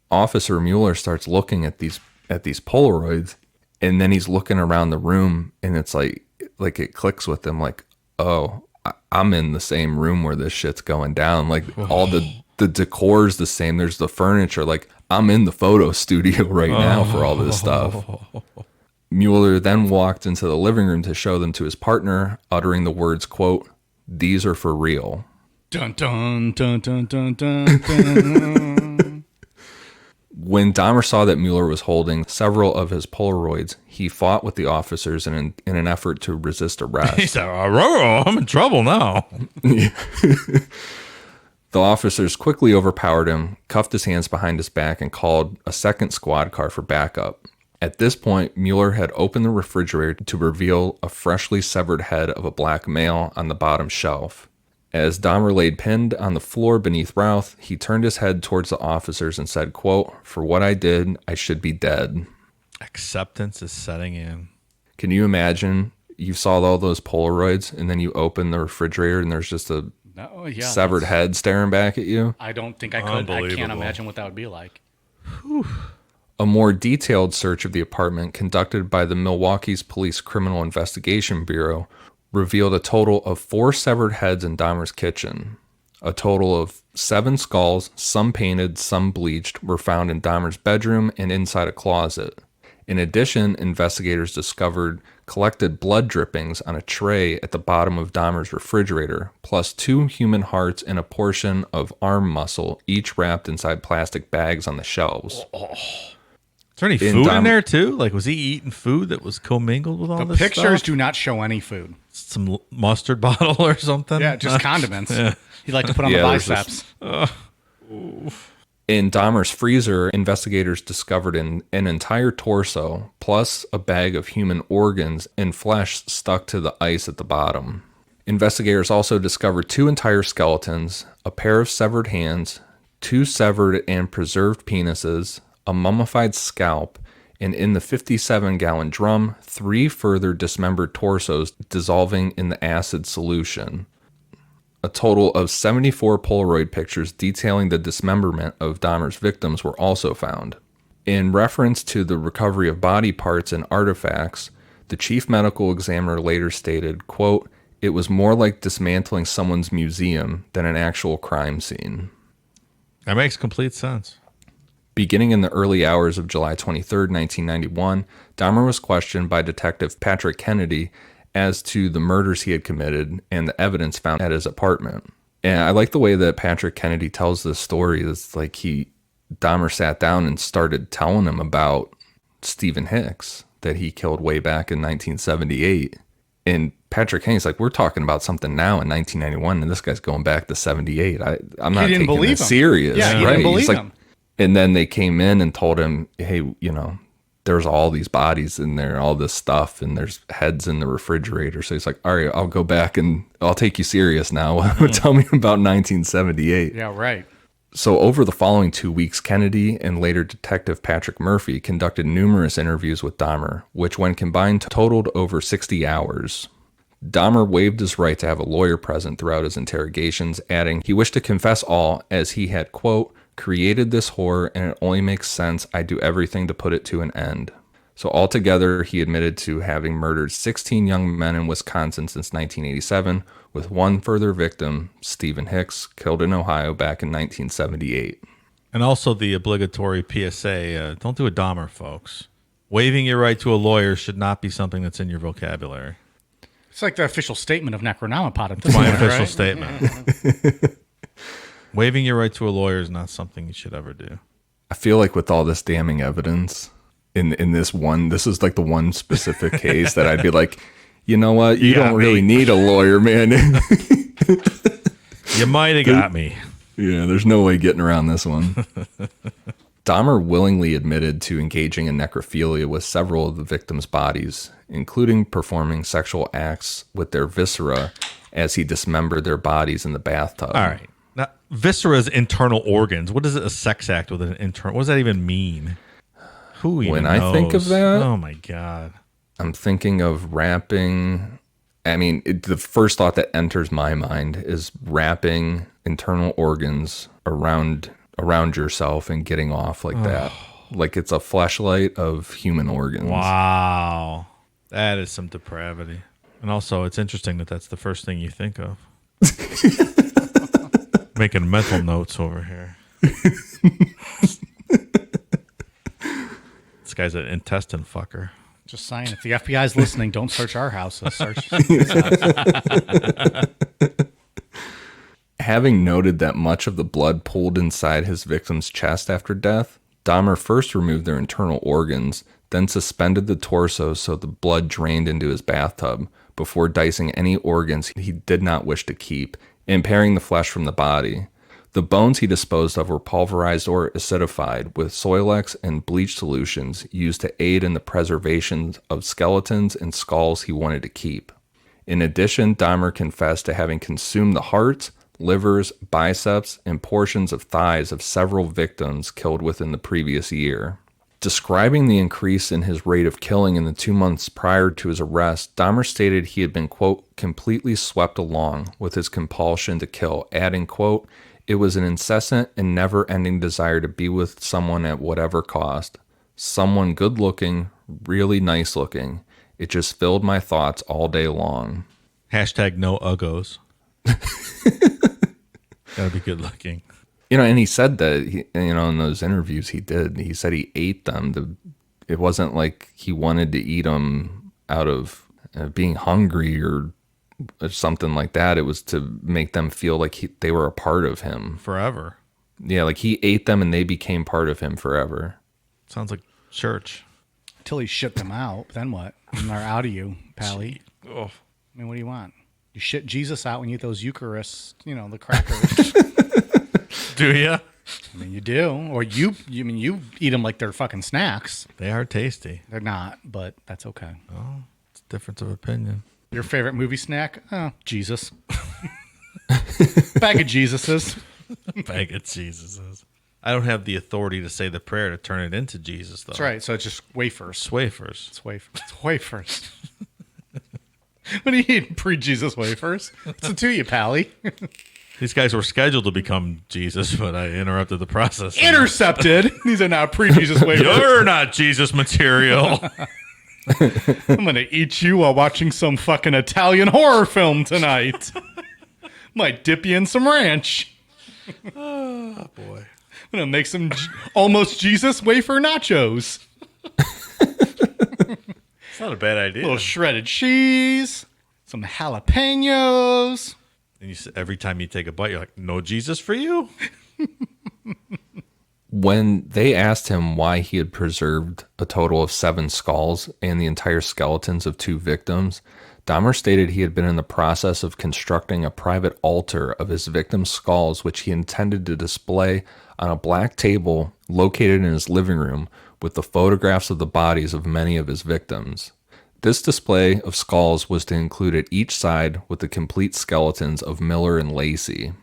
Officer Mueller starts looking at these Polaroids, and then he's looking around the room, and it's like it clicks with him, like, oh, I'm in the same room where this shit's going down. Like all the The decor is the same. There's the furniture. Like, I'm in the photo studio right now for all this stuff. Mueller then walked into the living room to show them to his partner, uttering the words, quote, "These are for real." Dun, dun, dun, dun, dun, dun, dun. When Dahmer saw that Mueller was holding several of his Polaroids, he fought with the officers in an effort to resist He arrest. said, "Oh, I'm in trouble now." The officers quickly overpowered him, cuffed his hands behind his back, and called a second squad car for backup. At this point, Mueller had opened the refrigerator to reveal a freshly severed head of a black male on the bottom shelf. As Dahmer laid pinned on the floor beneath Routh, he turned his head towards the officers and said, quote, "For what I did, I should be dead." Acceptance is setting in. Can you imagine you saw all those Polaroids and then you open the refrigerator and there's just a No, yeah, severed head staring back at you? I don't think I could. I can't Unbelievable. imagine what that would be like. A more detailed search of the apartment conducted by the Milwaukee's Police Criminal Investigation Bureau revealed a total of 4 severed heads in Dahmer's kitchen. A total of 7 skulls, some painted, some bleached, were found in Dahmer's bedroom and inside a closet. In addition, investigators discovered collected blood drippings on a tray at the bottom of Dahmer's refrigerator, plus 2 human hearts and a portion of arm muscle, each wrapped inside plastic bags on the shelves. Is there any In food in Dahmer- there too? Like, was he eating food that was commingled with all The this pictures stuff? do not show any food. Some mustard bottle or something? Yeah, just condiments. He'd like to put on Yeah, the there's biceps. In Dahmer's freezer, investigators discovered an entire torso, plus a bag of human organs and flesh stuck to the ice at the bottom. Investigators also discovered 2 entire skeletons, a pair of severed hands, 2 severed and preserved penises, a mummified scalp, and in the 57-gallon drum, 3 further dismembered torsos dissolving in the acid solution. A total of 74 Polaroid pictures detailing the dismemberment of Dahmer's victims were also found. In reference to the recovery of body parts and artifacts, the chief medical examiner later stated, quote, "It was more like dismantling someone's museum than an actual crime scene." That makes complete sense. Beginning in the early hours of July 23, 1991, Dahmer was questioned by Detective Patrick Kennedy as to the murders he had committed and the evidence found at his apartment. And I like the way that Patrick Kennedy tells this story. It's like Dahmer sat down and started telling him about Stephen Hicks that he killed way back in 1978. And Patrick Kennedy's like, we're talking about something now in 1991, and this guy's going back to 78. I'm not didn't taking believe this him. serious. Yeah, he right? didn't believe He's like, him. and then they came in and told him, hey, there's all these bodies in there, all this stuff, and there's heads in the refrigerator. So he's like, all right, I'll go back and I'll take you serious now. Tell me about 1978. Yeah, right. So over the following 2 weeks, Kennedy and later Detective Patrick Murphy conducted numerous interviews with Dahmer, which when combined totaled over 60 hours. Dahmer waived his right to have a lawyer present throughout his interrogations, adding he wished to confess all as he had, quote, "created this horror and it only makes sense. I do everything to put it to an end." So altogether, he admitted to having murdered 16 young men in Wisconsin since 1987, with one further victim, Stephen Hicks, killed in Ohio back in 1978. And also the obligatory PSA, don't do a Dahmer, folks. Waiving your right to a lawyer should not be something that's in your vocabulary. It's like the official statement of Necronomicon at this My point, official right? statement. Waiving your right to a lawyer is not something you should ever do. I feel like with all this damning evidence in this is like the one specific case that I'd be like, you know what? You got don't me. really need a lawyer, man. You might have got me. Yeah, there's no way getting around this one. Dahmer willingly admitted to engaging in necrophilia with several of the victims' bodies, including performing sexual acts with their viscera as he dismembered their bodies in the bathtub. All right. Now, viscera's internal organs. What is it, a sex act with an internal? What does that even mean? Who even When I think of knows? that- Oh, my God. I'm thinking of wrapping. I mean, the first thought that enters my mind is wrapping internal organs around yourself and getting off like that. Like it's a fleshlight of human organs. Wow. That is some depravity. And also, it's interesting that that's the first thing you think of. Making mental notes over here. This guy's an intestine fucker. Just saying, if the FBI's listening, don't search our houses. Search. Having noted that much of the blood pooled inside his victim's chest after death, Dahmer first removed their internal organs, then suspended the torso so the blood drained into his bathtub, before dicing any organs he did not wish to keep, impairing the flesh from the body. The bones he disposed of were pulverized or acidified with Soilex and bleach solutions used to aid in the preservation of skeletons and skulls he wanted to keep. In addition, Dahmer confessed to having consumed the hearts, livers, biceps, and portions of thighs of several victims killed within the previous year. Describing the increase in his rate of killing in the 2 months prior to his arrest, Dahmer stated he had been, quote, completely swept along with his compulsion to kill, adding, quote, it was an incessant and never-ending desire to be with someone at whatever cost. Someone good-looking, really nice-looking. It just filled my thoughts all day long. Hashtag no uggos. Gotta be good looking. You know, and he said that, in those interviews he did, he said he ate them. It wasn't like he wanted to eat them out of being hungry or something like that. It was to make them feel like they were a part of him. Forever. Yeah, like he ate them and they became part of him forever. Sounds like church. Until he shit them out. Then what? When they're out of you, Pally. Oh. I mean, what do you want? You shit Jesus out when you eat those Eucharist, the crackers. Do you? I mean, you do. Or you eat them like they're fucking snacks. They are tasty. They're not, but that's okay. Oh, it's a difference of opinion. Your favorite movie snack? Oh, Jesus. Bag of Jesuses. Bag of Jesuses. I don't have the authority to say the prayer to turn it into Jesus, though. That's right. So it's just wafers. It's wafers. It's wafers. It's wafers. What do you eat? Pre-Jesus wafers? What's it to you, Pally? These guys were scheduled to become Jesus, but I interrupted the process. Intercepted. These are not pre-Jesus wafers. You're not Jesus material. I'm going to eat you while watching some fucking Italian horror film tonight. Might dip you in some ranch. Oh, boy. I'm going to make some almost Jesus wafer nachos. It's not a bad idea. A little shredded cheese, some jalapenos. And every time you take a bite, you're like, no Jesus for you? When they asked him why he had preserved a total of 7 skulls and the entire skeletons of 2 victims, Dahmer stated he had been in the process of constructing a private altar of his victims' skulls, which he intended to display on a black table located in his living room with the photographs of the bodies of many of his victims. This display of skulls was to include at each side with the complete skeletons of Miller and Lacey.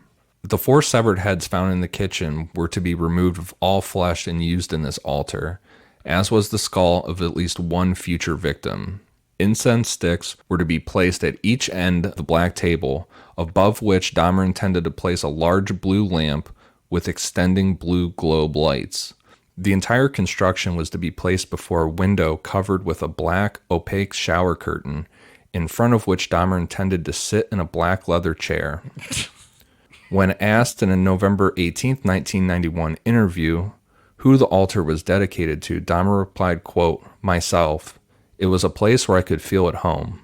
The 4 severed heads found in the kitchen were to be removed of all flesh and used in this altar, as was the skull of at least one future victim. Incense sticks were to be placed at each end of the black table, above which Dahmer intended to place a large blue lamp with extending blue globe lights. The entire construction was to be placed before a window covered with a black, opaque shower curtain, in front of which Dahmer intended to sit in a black leather chair. When asked in a November 18, 1991 interview who the altar was dedicated to, Dahmer replied, quote, myself. It was a place where I could feel at home.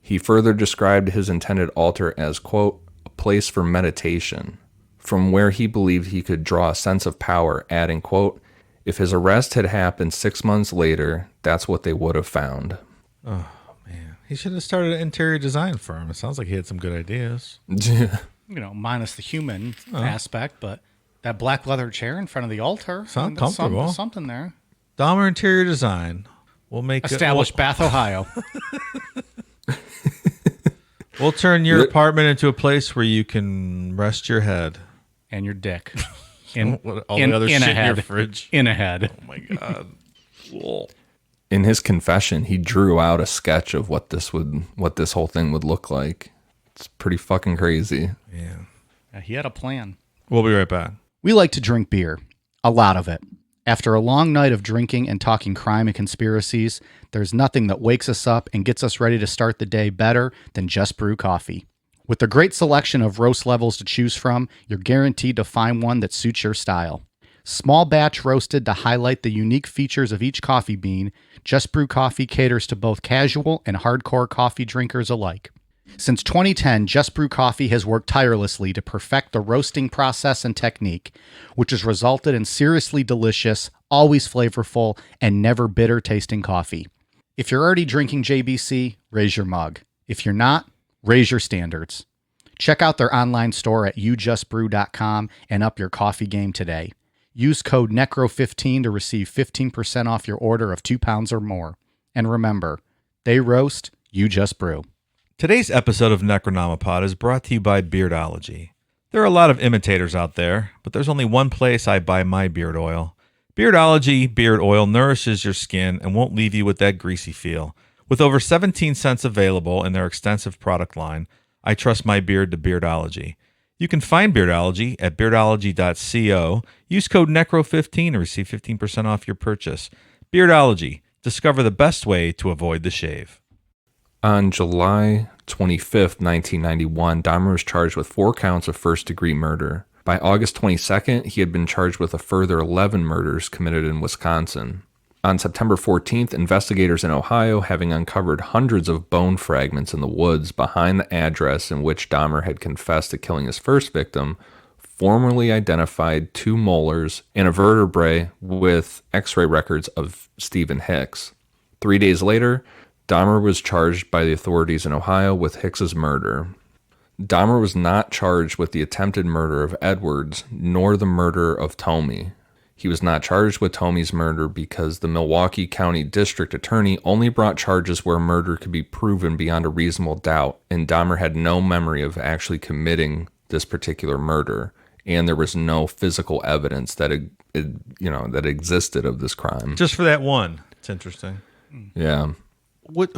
He further described his intended altar as, quote, a place for meditation, from where he believed he could draw a sense of power, adding, quote, if his arrest had happened 6 months later, that's what they would have found. Oh, man. He should have started an interior design firm. It sounds like he had some good ideas. Minus the human aspect, but that black leather chair in front of the altar. Sounds comfortable. Something there. Dahmer Interior Design. We'll make Established Bath, Ohio. We'll turn your apartment into a place where you can rest your head. And your dick. The other shit in your fridge. In a head. Oh, my God. In his confession, he drew out a sketch of what this whole thing would look like. It's pretty fucking crazy. Yeah. He had a plan. We'll be right back. We like to drink beer. A lot of it. After a long night of drinking and talking crime and conspiracies, there's nothing that wakes us up and gets us ready to start the day better than Just Brew coffee. With a great selection of roast levels to choose from, you're guaranteed to find one that suits your style. Small batch roasted to highlight the unique features of each coffee bean, Just Brew Coffee caters to both casual and hardcore coffee drinkers alike. Since 2010, Just Brew Coffee has worked tirelessly to perfect the roasting process and technique, which has resulted in seriously delicious, always flavorful, and never bitter tasting coffee. If you're already drinking JBC, raise your mug. If you're not, raise your standards. Check out their online store at youjustbrew.com and up your coffee game today. Use code NECRO15 to receive 15% off your order of 2 pounds or more. And remember, they roast, you just brew. Today's episode of Necronomipod is brought to you by Beardology. There are a lot of imitators out there, but there's only one place I buy my beard oil. Beardology beard oil nourishes your skin and won't leave you with that greasy feel. With over 17 cents available in their extensive product line, I trust my beard to Beardology. You can find Beardology at beardology.co. Use code NECRO15 to receive 15% off your purchase. Beardology. Discover the best way to avoid the shave. On July 25th, 1991, Dahmer was charged with 4 counts of first-degree murder. By August 22nd, he had been charged with a further 11 murders committed in Wisconsin. On September 14th, investigators in Ohio, having uncovered hundreds of bone fragments in the woods behind the address in which Dahmer had confessed to killing his first victim, formally identified 2 molars and a vertebrae with x-ray records of Stephen Hicks. 3 days later, Dahmer was charged by the authorities in Ohio with Hicks's murder. Dahmer was not charged with the attempted murder of Edwards, nor the murder of Tomey. He was not charged with Tomey's murder because the Milwaukee County District Attorney only brought charges where murder could be proven beyond a reasonable doubt, and Dahmer had no memory of actually committing this particular murder, and there was no physical evidence that that existed of this crime. Just for that one. It's interesting. Yeah.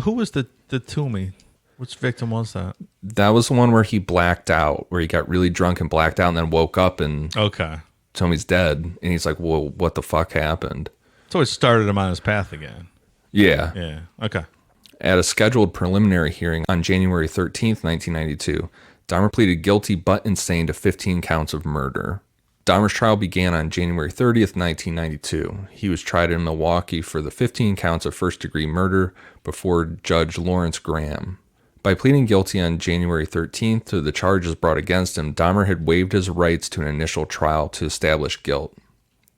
Who was the Toomey? Which victim was that? That was the one where he blacked out, where he got really drunk and blacked out and then woke up and Okay. Tomey's dead. And he's like, well, what the fuck happened? So it started him on his path again. Yeah. Yeah. Okay. At a scheduled preliminary hearing on January 13th, 1992, Dahmer pleaded guilty but insane to 15 counts of murder. Dahmer's trial began on January 30th, 1992. He was tried in Milwaukee for the 15 counts of first-degree murder before Judge Lawrence Graham. By pleading guilty on January 13th to the charges brought against him, Dahmer had waived his rights to an initial trial to establish guilt.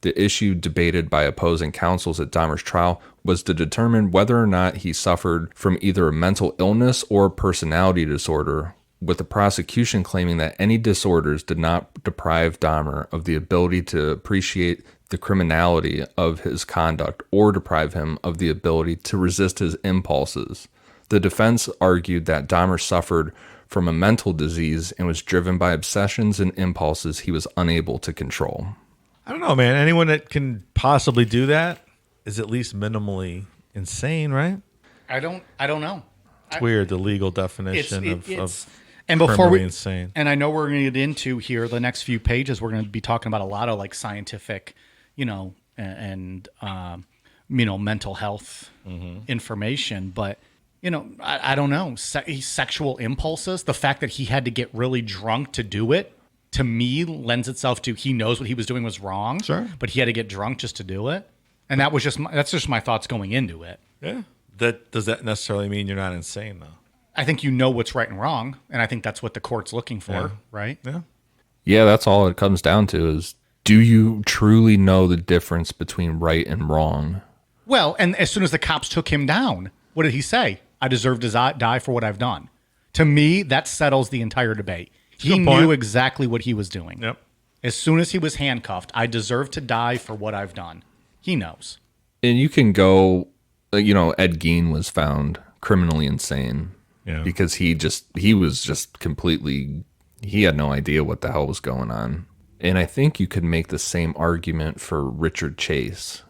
The issue debated by opposing counsels at Dahmer's trial was to determine whether or not he suffered from either a mental illness or personality disorder, with the prosecution claiming that any disorders did not deprive Dahmer of the ability to appreciate the criminality of his conduct or deprive him of the ability to resist his impulses. The defense argued that Dahmer suffered from a mental disease and was driven by obsessions and impulses he was unable to control. I don't know, man. Anyone that can possibly do that is at least minimally insane, right? I don't know. It's weird, the legal definition of and before criminally we insane. And I know we're going to get into here the next few pages. We're going to be talking about a lot of like scientific, and mental health information. But I don't know. Sexual impulses. The fact that he had to get really drunk to do it, to me, lends itself to he knows what he was doing was wrong. Sure. But he had to get drunk just to do it. And that's just my thoughts going into it. Yeah. Does that necessarily mean you're not insane, though? I think you know what's right and wrong, and I think that's what the court's looking for, right? Yeah. Yeah, that's all it comes down to is, do you truly know the difference between right and wrong? Well, and as soon as the cops took him down, what did he say? I deserve to die for what I've done. To me, that settles the entire debate. He knew exactly what he was doing. Yep. As soon as he was handcuffed, I deserve to die for what I've done. He knows. And you can go, Ed Gein was found criminally insane. Yeah. Because he was just completely, he had no idea what the hell was going on. And I think you could make the same argument for Richard Chase.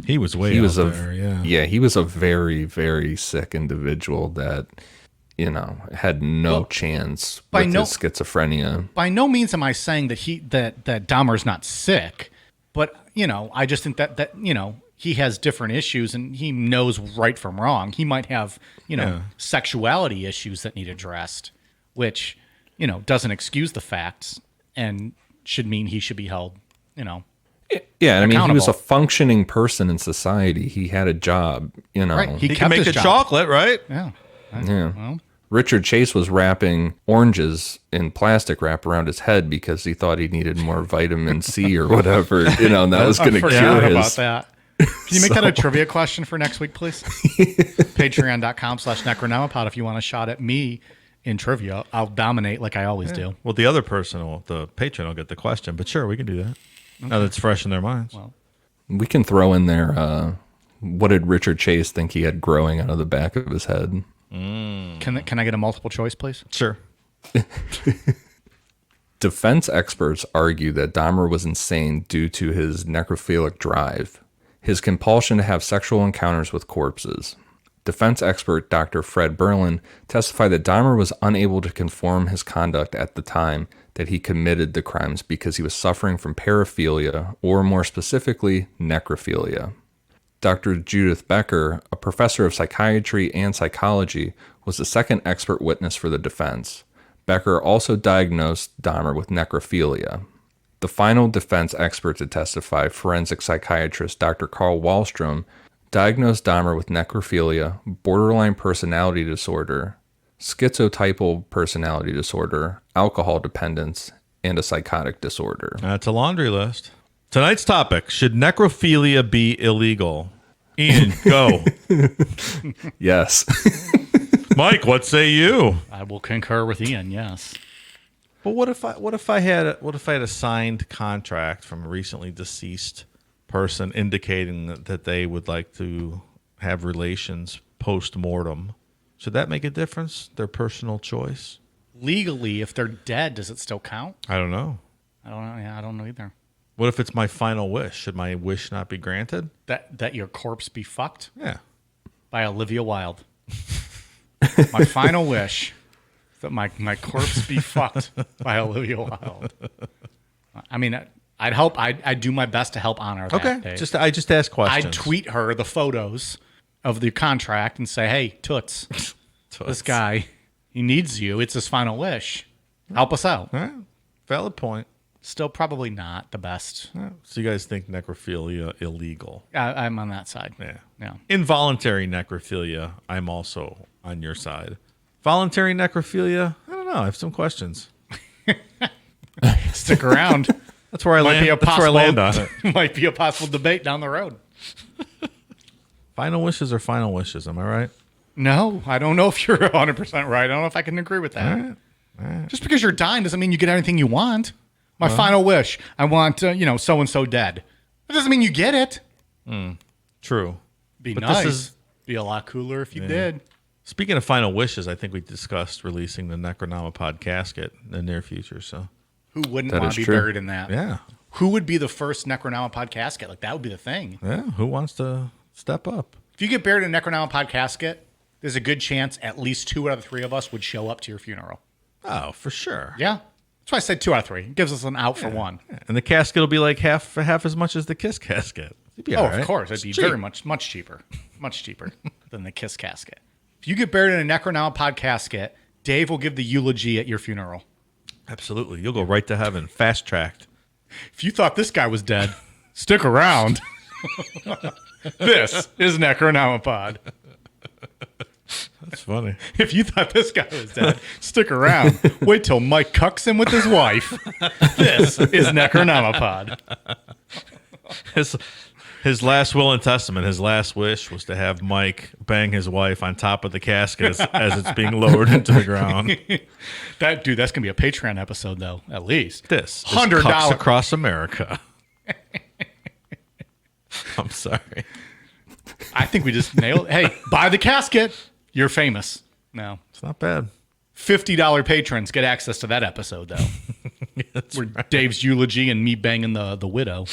He was way out there, yeah. Yeah, he was a very, very sick individual that, had no chance with his schizophrenia. By no means am I saying that that Dahmer's not sick, but, I just think that he has different issues and he knows right from wrong. He might have, sexuality issues that need addressed, which, doesn't excuse the facts and should mean he should be held, Yeah, I mean, he was accountable. a functioning person in society. He had a job, Right. He kept can make his a job. chocolate, right? Yeah. Yeah. Richard Chase was wrapping oranges in plastic wrap around his head because he thought he needed more vitamin C or whatever, and that was going to Forgot cure about his. that. Can you make that a trivia question for next week, please? Patreon.com/Necronomipod if you want a shot at me in trivia. I'll dominate like I always do. Well, the other person, the patron, will get the question. But sure, we can do that. Now that's fresh in their minds. Well, We can throw in there. What did Richard Chase think he had growing out of the back of his head? can I get a multiple choice, please? Sure. Defense experts argue that Dahmer was insane due to his necrophilic drive, his compulsion to have sexual encounters with corpses. Defense expert Dr. Fred Berlin testified that Dahmer was unable to conform his conduct at the time that he committed the crimes because he was suffering from paraphilia, or more specifically, necrophilia. Dr. Judith Becker, a professor of psychiatry and psychology, was the second expert witness for the defense. Becker also diagnosed Dahmer with necrophilia. The final defense expert to testify, forensic psychiatrist Dr. Carl Wallstrom, diagnosed Dahmer with necrophilia, borderline personality disorder, schizotypal personality disorder, alcohol dependence, and a psychotic disorder. That's a laundry list. Tonight's topic: should necrophilia be illegal? Ian, go. Yes. Mike, what say you? I will concur with Ian. Yes. But what if I had a signed contract from a recently deceased person indicating that they would like to have relations post mortem? Should that make a difference? Their personal choice? Legally, if they're dead, does it still count? I don't know. I don't know. Yeah, I don't know either. What if it's my final wish? Should my wish not be granted? That your corpse be fucked Yeah. by Olivia Wilde. My final wish that my corpse be fucked by Olivia Wilde. I mean, I'd help. I'd do my best to help honor that. Okay. Dave. I just ask questions. I'd tweet her the photos of the contract and say, "Hey, Toots, this guy, he needs you. It's his final wish. Help us out." All right. Valid point. Still, probably not the best. All right. So you guys think necrophilia illegal? I'm on that side. Yeah. Involuntary necrophilia, I'm also on your side. Voluntary necrophilia, I don't know. I have some questions. Stick around. That's where I Might land. be a That's where I land on possible. it. Might be a possible debate down the road. Final wishes are final wishes. Am I right? No, I don't know if you're 100% right. I don't know if I can agree with that. All right. Just because you're dying doesn't mean you get anything you want. My final wish, I want, so-and-so dead. That doesn't mean you get it. True. Be But nice. this is- Be a lot cooler if you did. Speaking of final wishes, I think we discussed releasing the Necronomipod casket in the near future. So Who wouldn't That want is to be true. buried in that? yeah. Who would be the first Necronomipod casket? Like, that would be the thing. Yeah. Who wants to step up? If you get buried in a Necronomipod casket, there's a good chance at least 2 out of the 3 of us would show up to your funeral. Oh, for sure. Yeah. That's why I said 2 out of 3. It gives us an out for one. Yeah. And the casket will be like half as much as the Kiss casket. It'd be Oh, all right. of course. It'd be It's cheap. very much cheaper. Much cheaper than the Kiss casket. If you get buried in a Necronomipod casket, Dave will give the eulogy at your funeral. Absolutely. You'll go right to heaven, fast tracked. If you thought this guy was dead, stick around. This is Necronomipod. That's funny. If you thought this guy was dead, stick around. Wait till Mike cucks him with his wife. This is Necronomipod. His last will and testament, his last wish was to have Mike bang his wife on top of the casket as it's being lowered into the ground. That's gonna be a Patreon episode, though. At least This $100 cucks across America. I'm sorry. I think we just nailed. Hey, buy the casket. You're famous. No, It's not bad. $50 patrons get access to that episode, though. Where Dave's eulogy and me banging the widow.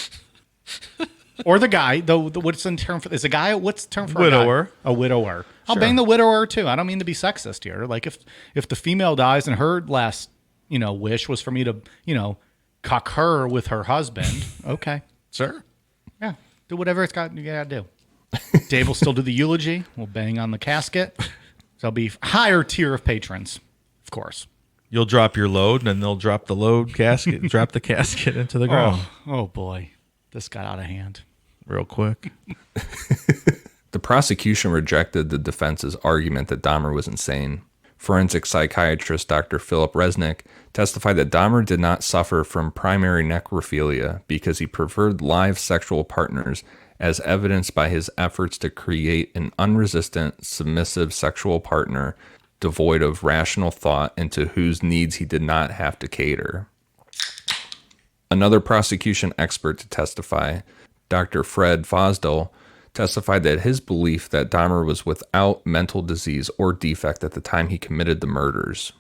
Or the guy, though. What's the term for? Is a guy? What's the term for Widower. A widower. I'll bang the widower too. I don't mean to be sexist here. Like if the female dies and her last wish was for me to cuck her with her husband. Okay, Sir? yeah, do whatever you gotta do. Dave will still do the eulogy. We'll bang on the casket. So it'll be higher tier of patrons, of course. You'll drop your load, and then they'll drop the load casket, drop the casket into the ground Oh boy, this got out of hand. real quick. The prosecution rejected the defense's argument that Dahmer was insane. Forensic psychiatrist Dr. Philip Resnick testified that Dahmer did not suffer from primary necrophilia because he preferred live sexual partners, as evidenced by his efforts to create an unresistant, submissive sexual partner devoid of rational thought and to whose needs he did not have to cater. Another prosecution expert to testify, Dr. Fred Fosdell, testified that his belief that Dahmer was without mental disease or defect at the time he committed the murders.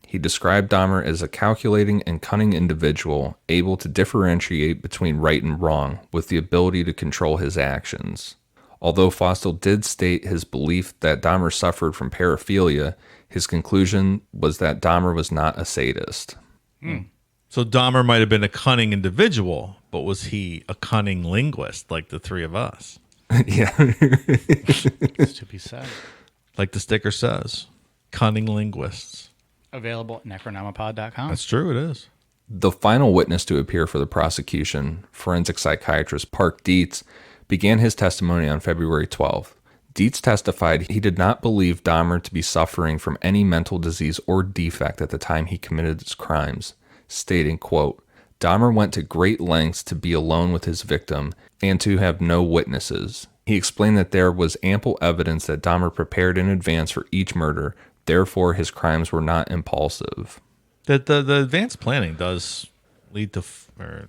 He described Dahmer as a calculating and cunning individual, able to differentiate between right and wrong, with the ability to control his actions. Although Fosdell did state his belief that Dahmer suffered from paraphilia, his conclusion was that Dahmer was not a sadist. So Dahmer might have been a cunning individual, but was he a cunning linguist like the three of us? Yeah. It's to be said. Like the sticker says, cunning linguists. Available at necronomipod.com. That's true, it is. The final witness to appear for the prosecution, forensic psychiatrist Park Dietz, began his testimony on February 12th. Dietz testified he did not believe Dahmer to be suffering from any mental disease or defect at the time he committed his crimes, stating, quote, Dahmer went to great lengths to be alone with his victim and to have no witnesses. He explained that there was ample evidence that Dahmer prepared in advance for each murder, therefore his crimes were not impulsive. That the advanced planning does lead to or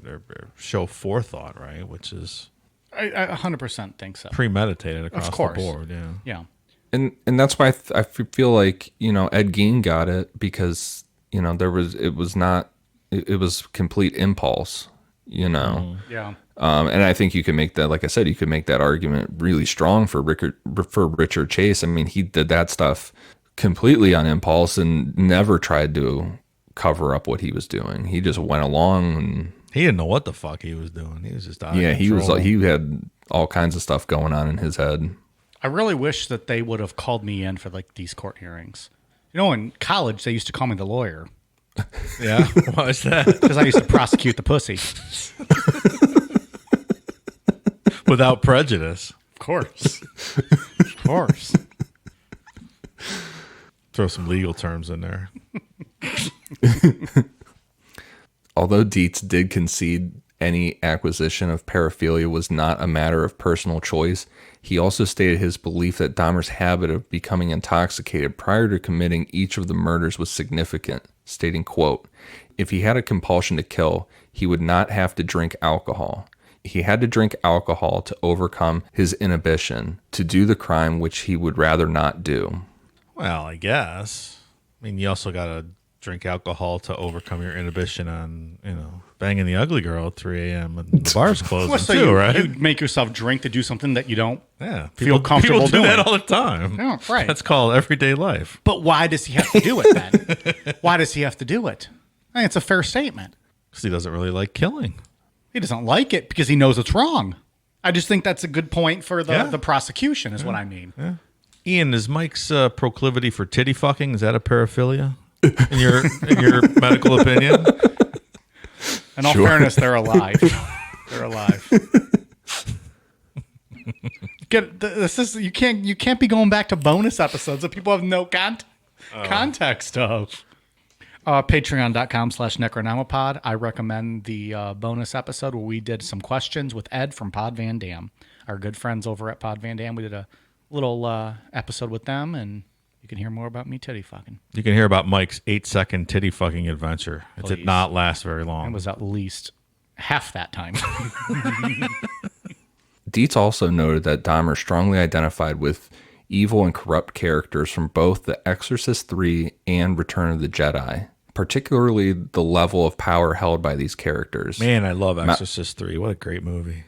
show forethought, right? Which is I 100% think so. premeditated across Of course. the board. Yeah. Yeah. And that's why I feel like, Ed Gein got it because, it was complete impulse, Yeah. And I think you can make that, like I said, you could make that argument really strong for Richard Chase. I mean, he did that stuff completely on impulse and never tried to cover up what he was doing. He just went along and He didn't know what the fuck he was doing. He was just out of he was control. he had all kinds of stuff going on in his head. I really wish that they would have called me in for like these court hearings. In college they used to call me the lawyer Yeah. Why is that? because I used to prosecute the pussy. Without prejudice. Of course. Of course. Throw some legal terms in there. Although Dietz did concede any acquisition of paraphilia was not a matter of personal choice, he also stated his belief that Dahmer's habit of becoming intoxicated prior to committing each of the murders was significant, stating, quote, if he had a compulsion to kill, he would not have to drink alcohol. He had to drink alcohol to overcome his inhibition, to do the crime which he would rather not do. Well, I guess. I mean, you also got to drink alcohol to overcome your inhibition on, banging the ugly girl at 3 a.m. and the bar's closing Well, so too, right? you make yourself drink to do something that you don't Yeah. feel comfortable people do doing. that all the time. Yeah, right. That's called everyday life. But why does he have to do it then? Why does he have to do it? I think it's a fair statement. Because he doesn't really like killing. He doesn't like it because he knows it's wrong. I just think that's a good point for the prosecution is what I mean. Yeah. Ian, is Mike's proclivity for titty fucking, is that a paraphilia? In your medical opinion? In all fairness, they're alive. They're alive. You can't be going back to bonus episodes that people have no context of. Patreon.com/Necronomipod. I recommend the bonus episode where we did some questions with Ed from Pod Van Dam, our good friends over at Pod Van Dam. We did a little episode with them, and you can hear more about me titty fucking. You can hear about Mike's 8-second titty fucking adventure. It did not last very long. It was at least half that time. Dietz also noted that Dahmer strongly identified with evil and corrupt characters from both The Exorcist III and Return of the Jedi, particularly the level of power held by these characters. Man, I love Exorcist 3. What a great movie.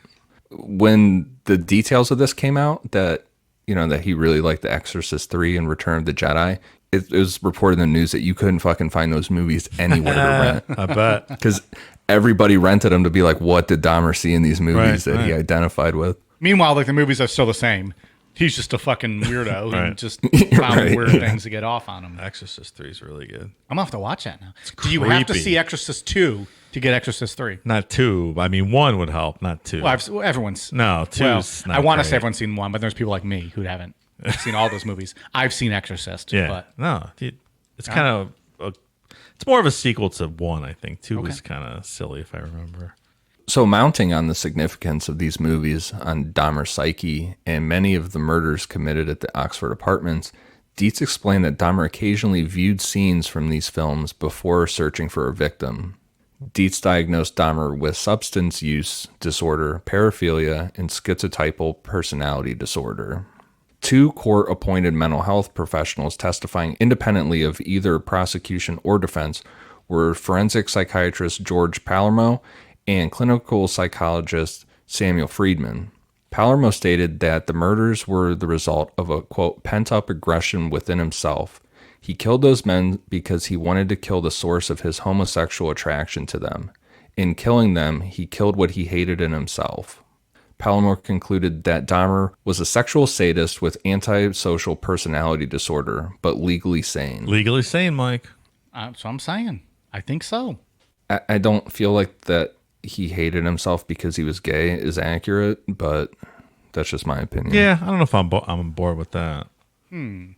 When the details of this came out, that he really liked The Exorcist 3 and Return of the Jedi, it was reported in the news that you couldn't fucking find those movies anywhere to rent. I bet. Because everybody rented them to be like, what did Dahmer see in these movies that he identified with? Meanwhile, like the movies are still the same. He's just a fucking weirdo Right. and just found Right. weird things to get off on him. Exorcist 3 is really good. I'm gonna have to watch that now. Do you have to creepy. see Exorcist 2 to get Exorcist 3? Not 2. I mean, 1 would help, not 2. Well, everyone's. No, 2's Well, not I want to great. say everyone's seen 1, but there's people like me who haven't seen all those movies. I've seen Exorcist. Yeah. But No, it's kind of it's more of a sequel to 1, I think. 2 was kind of silly if I remember. So, mounting on the significance of these movies on Dahmer's psyche and many of the murders committed at the Oxford apartments, Dietz explained that Dahmer occasionally viewed scenes from these films before searching for a victim. Dietz diagnosed Dahmer with substance use disorder, paraphilia, and schizotypal personality disorder. 2 court-appointed mental health professionals testifying independently of either prosecution or defense were forensic psychiatrist George Palermo and clinical psychologist Samuel Friedman. Palermo stated that the murders were the result of a, quote, pent-up aggression within himself. He killed those men because he wanted to kill the source of his homosexual attraction to them. In killing them, he killed what he hated in himself. Palermo concluded that Dahmer was a sexual sadist with antisocial personality disorder, but legally sane. Legally sane, Mike. so I'm saying. I think so. I don't feel like that he hated himself because he was gay is accurate, but that's just my opinion. Yeah, I don't know if I'm on board with that. I mean,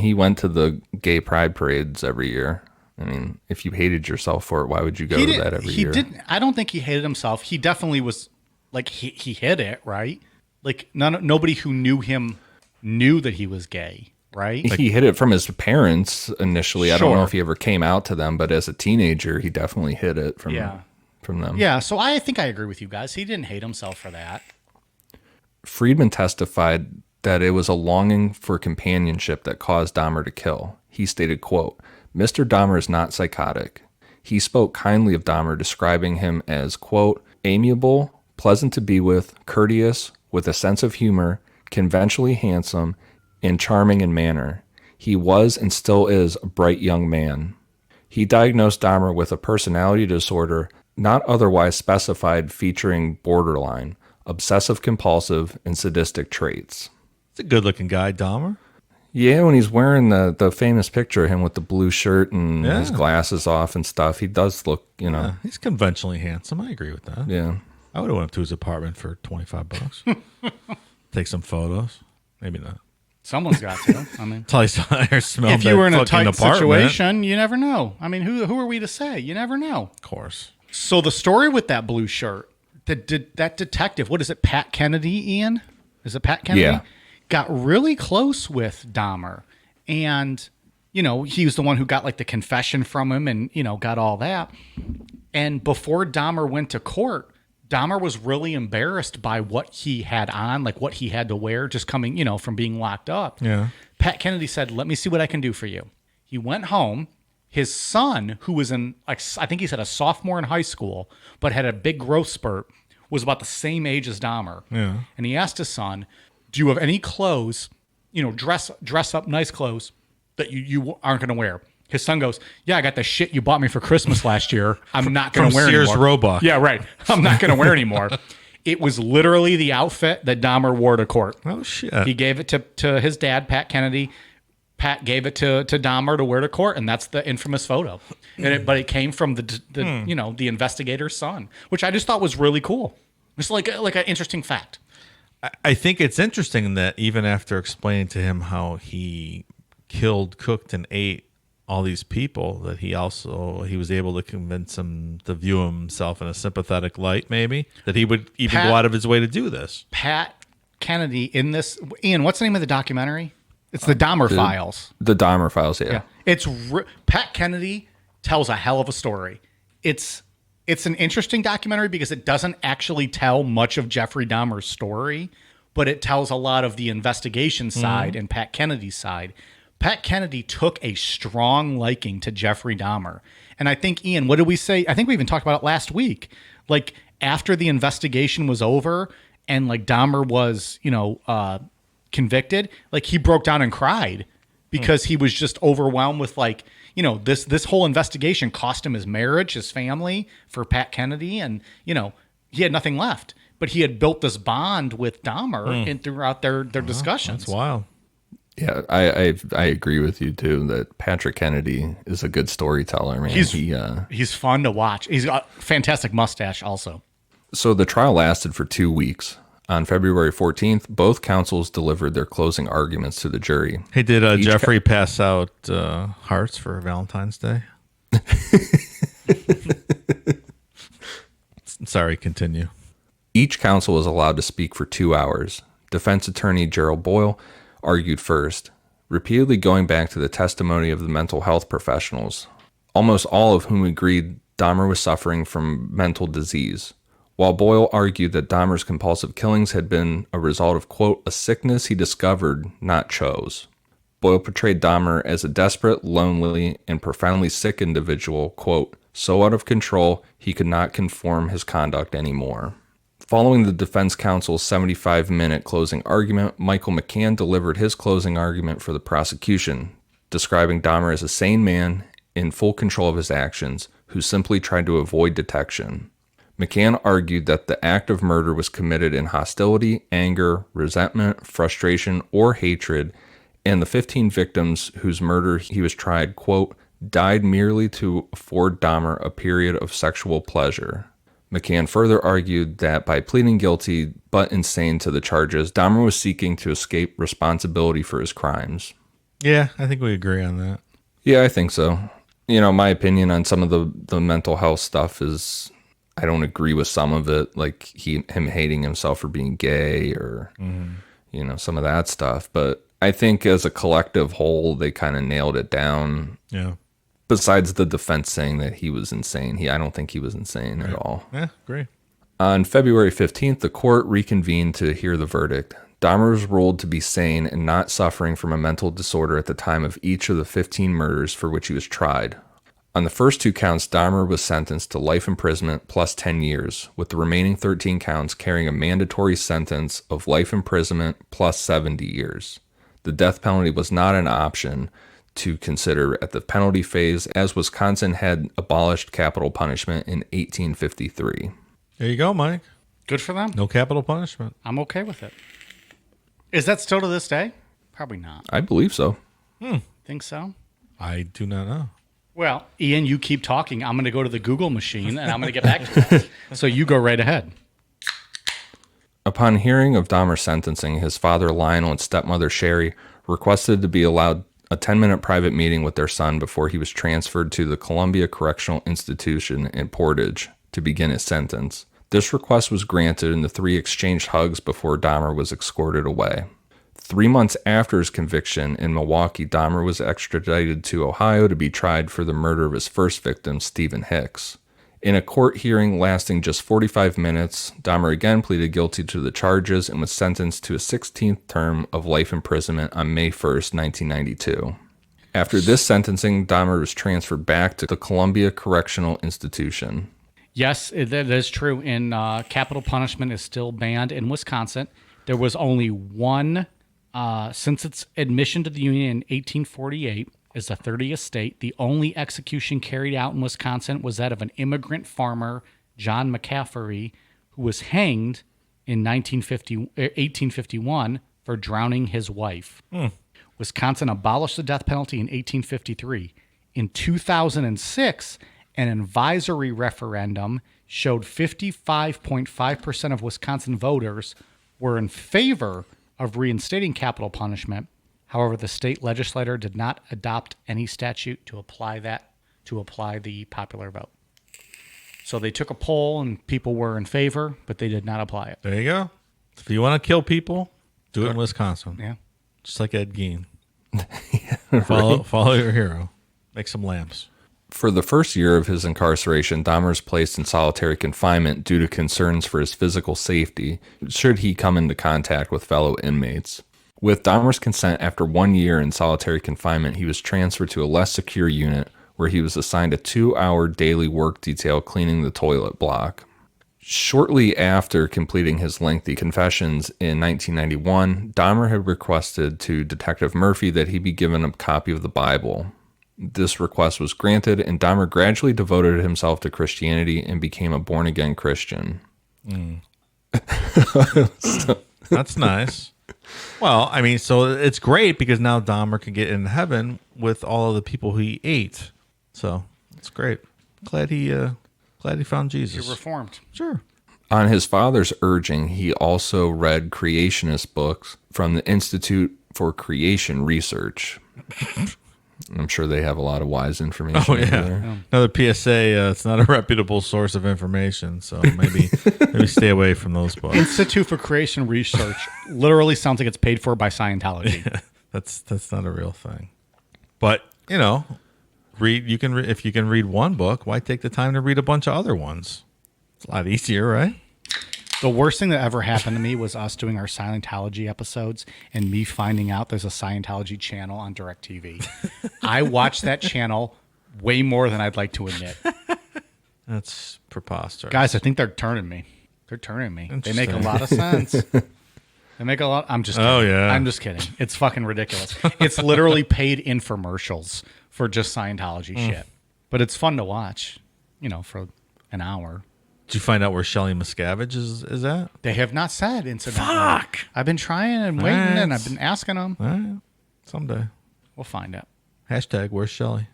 he went to the gay pride parades every year. I mean, if you hated yourself for it, why would you go to that every year? I don't think he hated himself. He definitely was like he hid it, right? Like nobody who knew him knew that he was gay, right? He hid it from his parents initially. I don't know Sure. if he ever came out to them, but as a teenager, he definitely hid it from them. Yeah, so I think I agree with you guys. He didn't hate himself for that. Friedman testified that it was a longing for companionship that caused Dahmer to kill. He stated, quote, Mr. Dahmer is not psychotic. He spoke kindly of Dahmer, describing him as, quote, amiable, pleasant to be with, courteous, with a sense of humor, conventionally handsome, and charming in manner. He was and still is a bright young man. He diagnosed Dahmer with a personality disorder not otherwise specified, featuring borderline, obsessive-compulsive, and sadistic traits. It's a good-looking guy, Dahmer. Yeah, when he's wearing the famous picture of him with the blue shirt and his glasses off and stuff, he does look, Yeah, he's conventionally handsome. I agree with that. yeah. I would have went up to his apartment for $25. Take some photos. Maybe not. Someone's got to. I mean, Until I saw her smell if you were in a tight apartment. situation, you never know. I mean, who are we to say? You never know. Of course. So the story with that blue shirt, that detective, what is it, Pat Kennedy, Ian? Is it Pat Kennedy? Yeah. Got really close with Dahmer. And, he was the one who got like the confession from him and, got all that. And before Dahmer went to court, Dahmer was really embarrassed by what he had on, like what he had to wear, just coming, from being locked up. Yeah. Pat Kennedy said, let me see what I can do for you. He went home. His son, who was I think he said a sophomore in high school, but had a big growth spurt, was about the same age as Dahmer. Yeah. And he asked his son, do you have any clothes, dress up nice clothes that you aren't going to wear? His son goes, yeah, I got the shit you bought me for Christmas last year. I'm not going From to wear Sears anymore. Roebuck. Yeah, right. I'm not going to wear anymore. It was literally the outfit that Dahmer wore to court. Oh, shit. He gave it to his dad, Pat Kennedy. Pat gave it to Dahmer to wear to court, and that's the infamous photo. But it came from the investigator's son, which I just thought was really cool. It's like an interesting fact. I think it's interesting that even after explaining to him how he killed, cooked, and ate all these people, that he was able to convince him to view himself in a sympathetic light, maybe, that he would even go out of his way to do this. Pat Kennedy in this, Ian, what's the name of the documentary? It's the Dahmer Files. The Dahmer Files, yeah. It's Pat Kennedy tells a hell of a story. It's an interesting documentary because it doesn't actually tell much of Jeffrey Dahmer's story, but it tells a lot of the investigation side and Pat Kennedy's side. Pat Kennedy took a strong liking to Jeffrey Dahmer. And I think, Ian, what did we say? I think we even talked about it last week. Like, after the investigation was over and, like, Dahmer was, convicted, like, he broke down and cried because he was just overwhelmed with, like, this whole investigation cost him his marriage, his family, for Pat Kennedy. And, he had nothing left but he had built this bond with Dahmer and throughout their discussions. That's wild. Yeah, I agree with you too that Patrick Kennedy is a good storyteller, man. He's fun to watch. He's got a fantastic mustache also. So the trial lasted for 2 weeks. On February 14th, both counsels delivered their closing arguments to the jury. Hey, did Jeffrey pass out hearts for Valentine's Day? Sorry, continue. Each counsel was allowed to speak for 2 hours. Defense attorney Gerald Boyle argued first, repeatedly going back to the testimony of the mental health professionals, almost all of whom agreed Dahmer was suffering from mental disease. While Boyle argued that Dahmer's compulsive killings had been a result of, quote, a sickness he discovered, not chose. Boyle portrayed Dahmer as a desperate, lonely, and profoundly sick individual, quote, so out of control he could not conform his conduct anymore. Following the defense counsel's 75-minute closing argument, Michael McCann delivered his closing argument for the prosecution, describing Dahmer as a sane man in full control of his actions who simply tried to avoid detection. McCann argued that the act of murder was committed in hostility, anger, resentment, frustration, or hatred, and the 15 victims whose murder he was tried, quote, died merely to afford Dahmer a period of sexual pleasure. McCann further argued that by pleading guilty but insane to the charges, Dahmer was seeking to escape responsibility for his crimes. Yeah, I think we agree on that. Yeah, I think so. You know, my opinion on some of the mental health stuff is I don't agree with some of it, like him hating himself for being gay or, you know, some of that stuff. But I think as a collective whole, they kind of nailed it down. Yeah. Besides the defense saying that he was insane. I don't think he was insane at all. Yeah, great. On February 15th, the court reconvened to hear the verdict. Dahmer was ruled to be sane and not suffering from a mental disorder at the time of each of the 15 murders for which he was tried. On the first 2 counts, Dahmer was sentenced to life imprisonment plus 10 years, with the remaining 13 counts carrying a mandatory sentence of life imprisonment plus 70 years. The death penalty was not an option to consider at the penalty phase, as Wisconsin had abolished capital punishment in 1853. There you go, Mike. Good for them. No capital punishment. I'm okay with it. Is that still to this day? Probably not. I believe so. Think so? I do not know. Well, Ian, you keep talking. I'm going to go to the Google machine, and I'm going to get back to it. So you go right ahead. Upon hearing of Dahmer's sentencing, his father Lionel and stepmother Sherry requested to be allowed a 10-minute private meeting with their son before he was transferred to the Columbia Correctional Institution in Portage to begin his sentence. This request was granted, and the 3 exchanged hugs before Dahmer was escorted away. 3 months after his conviction in Milwaukee, Dahmer was extradited to Ohio to be tried for the murder of his first victim, Stephen Hicks. In a court hearing lasting just 45 minutes, Dahmer again pleaded guilty to the charges and was sentenced to a 16th term of life imprisonment on May 1st, 1992. After this sentencing, Dahmer was transferred back to the Columbia Correctional Institution. Yes, that is true. And capital punishment is still banned in Wisconsin. There was only one, since its admission to the Union in 1848, is the 30th state. The only execution carried out in Wisconsin was that of an immigrant farmer, John McCaffrey, who was hanged in 1851 for drowning his wife. Wisconsin abolished the death penalty in 1853. In 2006, an advisory referendum showed 55.5% of Wisconsin voters were in favor of reinstating capital punishment. However, the state legislature did not adopt any statute to apply the popular vote. So they took a poll and people were in favor, but they did not apply it. There you go. If you want to kill people, do it in Wisconsin. Yeah. Just like Ed Gein. Follow your hero. Make some lamps. For the first year of his incarceration, Dahmer was placed in solitary confinement due to concerns for his physical safety, should he come into contact with fellow inmates. With Dahmer's consent, after 1 year in solitary confinement, he was transferred to a less secure unit where he was assigned a 2-hour daily work detail cleaning the toilet block. Shortly after completing his lengthy confessions in 1991, Dahmer had requested to Detective Murphy that he be given a copy of the Bible. This request was granted, and Dahmer gradually devoted himself to Christianity and became a born-again Christian. That's nice. Well, I mean, so it's great because now Dahmer can get in heaven with all of the people he ate. So it's great. Glad he found Jesus. You're reformed. Sure. On his father's urging, he also read creationist books from the Institute for Creation Research. I'm sure they have a lot of wise information. Oh, over yeah. there. Another PSA, it's not a reputable source of information, so maybe stay away from those books. Institute for Creation Research literally sounds like it's paid for by Scientology. That's not a real thing. But, you know, if you can read one book, why take the time to read a bunch of other ones? It's a lot easier, right? The worst thing that ever happened to me was us doing our Scientology episodes and me finding out there's a Scientology channel on DirecTV. I watched that channel way more than I'd like to admit. That's preposterous. Guys, I think they're turning me. They're turning me. They make a Interesting. lot of sense. They make a lot. I'm just kidding. Oh, yeah. I'm just kidding. It's fucking ridiculous. It's literally paid infomercials for just Scientology shit. But it's fun to watch, you know, for an hour. Did you find out where Shelley Miscavige is at? They have not said incidentally. Fuck! I've been trying and waiting, Right. and I've been asking them. All right. Someday. We'll find out. Hashtag where's Shelley?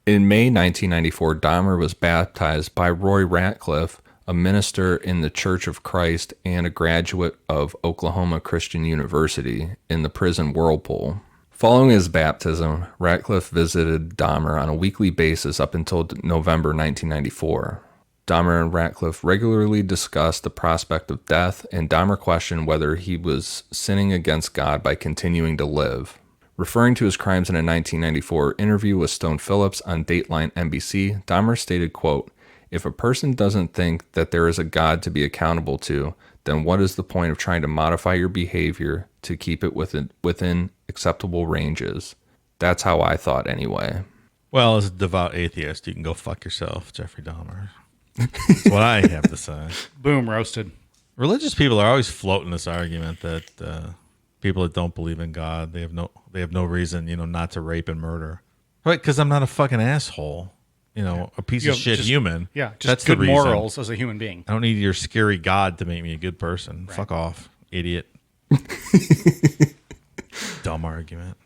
In May 1994, Dahmer was baptized by Roy Ratcliffe, a minister in the Church of Christ and a graduate of Oklahoma Christian University, in the prison whirlpool. Following his baptism, Ratcliffe visited Dahmer on a weekly basis up until November 1994. Dahmer and Ratcliffe regularly discussed the prospect of death, and Dahmer questioned whether he was sinning against God by continuing to live. Referring to his crimes in a 1994 interview with Stone Phillips on Dateline NBC, Dahmer stated, quote, "If a person doesn't think that there is a God to be accountable to, then what is the point of trying to modify your behavior to keep it within acceptable ranges? That's how I thought anyway." Well, as a devout atheist, you can go fuck yourself, Jeffrey Dahmer. That's what I have to say. Boom, roasted. Religious people are always floating this argument that people that don't believe in God, they have no reason, not to rape and murder. Right? Because I'm not a fucking asshole. A piece You of have shit just- human. Yeah, just That's good the reason. morals as a human being. I don't need your scary God to make me a good person. Fuck off, idiot. Dumb argument.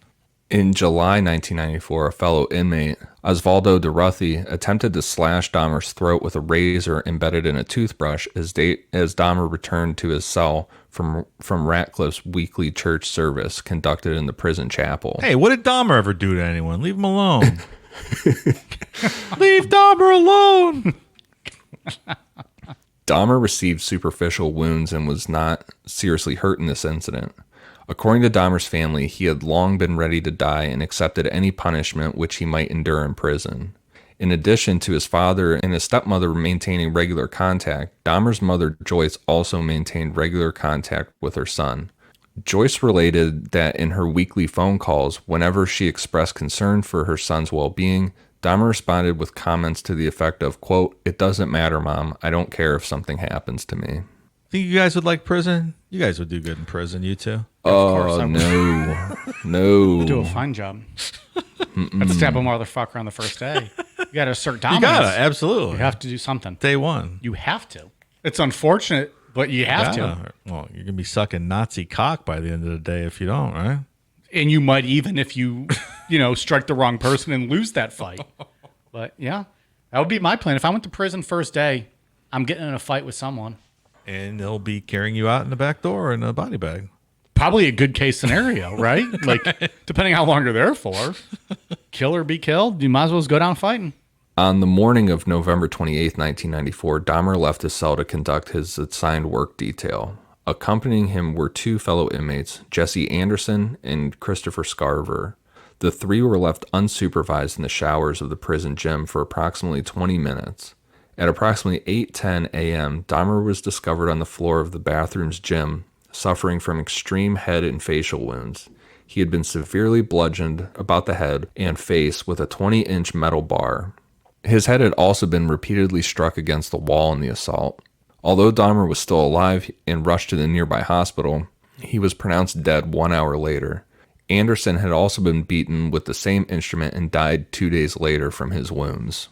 In July 1994, a fellow inmate, Osvaldo Durruti, attempted to slash Dahmer's throat with a razor embedded in a toothbrush as Dahmer returned to his cell from Ratcliffe's weekly church service conducted in the prison chapel. Hey, what did Dahmer ever do to anyone? Leave him alone. Leave Dahmer alone. Dahmer received superficial wounds and was not seriously hurt in this incident. According to Dahmer's family, he had long been ready to die and accepted any punishment which he might endure in prison. In addition to his father and his stepmother maintaining regular contact, Dahmer's mother, Joyce, also maintained regular contact with her son. Joyce related that in her weekly phone calls, whenever she expressed concern for her son's well-being, Dahmer responded with comments to the effect of, quote, "It doesn't matter, Mom. I don't care if something happens to me." Think you guys would like prison? You guys would do good in prison, you two. course I Oh, would. no. Do a fine job. I'd stab a motherfucker on the first day. You got to assert You dominance. gotta, absolutely. You have to do something. Day one. You have to. It's unfortunate, but you have to. Gotta. Well, you're gonna be sucking Nazi cock by the end of the day if you don't, right? And you might even if you, strike the wrong person and lose that fight. But yeah, that would be my plan. If I went to prison first day, I'm getting in a fight with someone. And they'll be carrying you out in the back door in a body bag. Probably a good case scenario, right? Like, depending how long you're there for. Kill or be killed, you might as well just go down fighting. On the morning of November 28, 1994, Dahmer left his cell to conduct his assigned work detail. Accompanying him were two fellow inmates, Jesse Anderson and Christopher Scarver. The three were left unsupervised in the showers of the prison gym for approximately 20 minutes. At approximately 8:10 a.m., Dahmer was discovered on the floor of the bathroom's gym, suffering from extreme head and facial wounds. He had been severely bludgeoned about the head and face with a 20-inch metal bar. His head had also been repeatedly struck against the wall in the assault. Although Dahmer was still alive and rushed to the nearby hospital, he was pronounced dead 1 hour later. Anderson had also been beaten with the same instrument and died 2 days later from his wounds.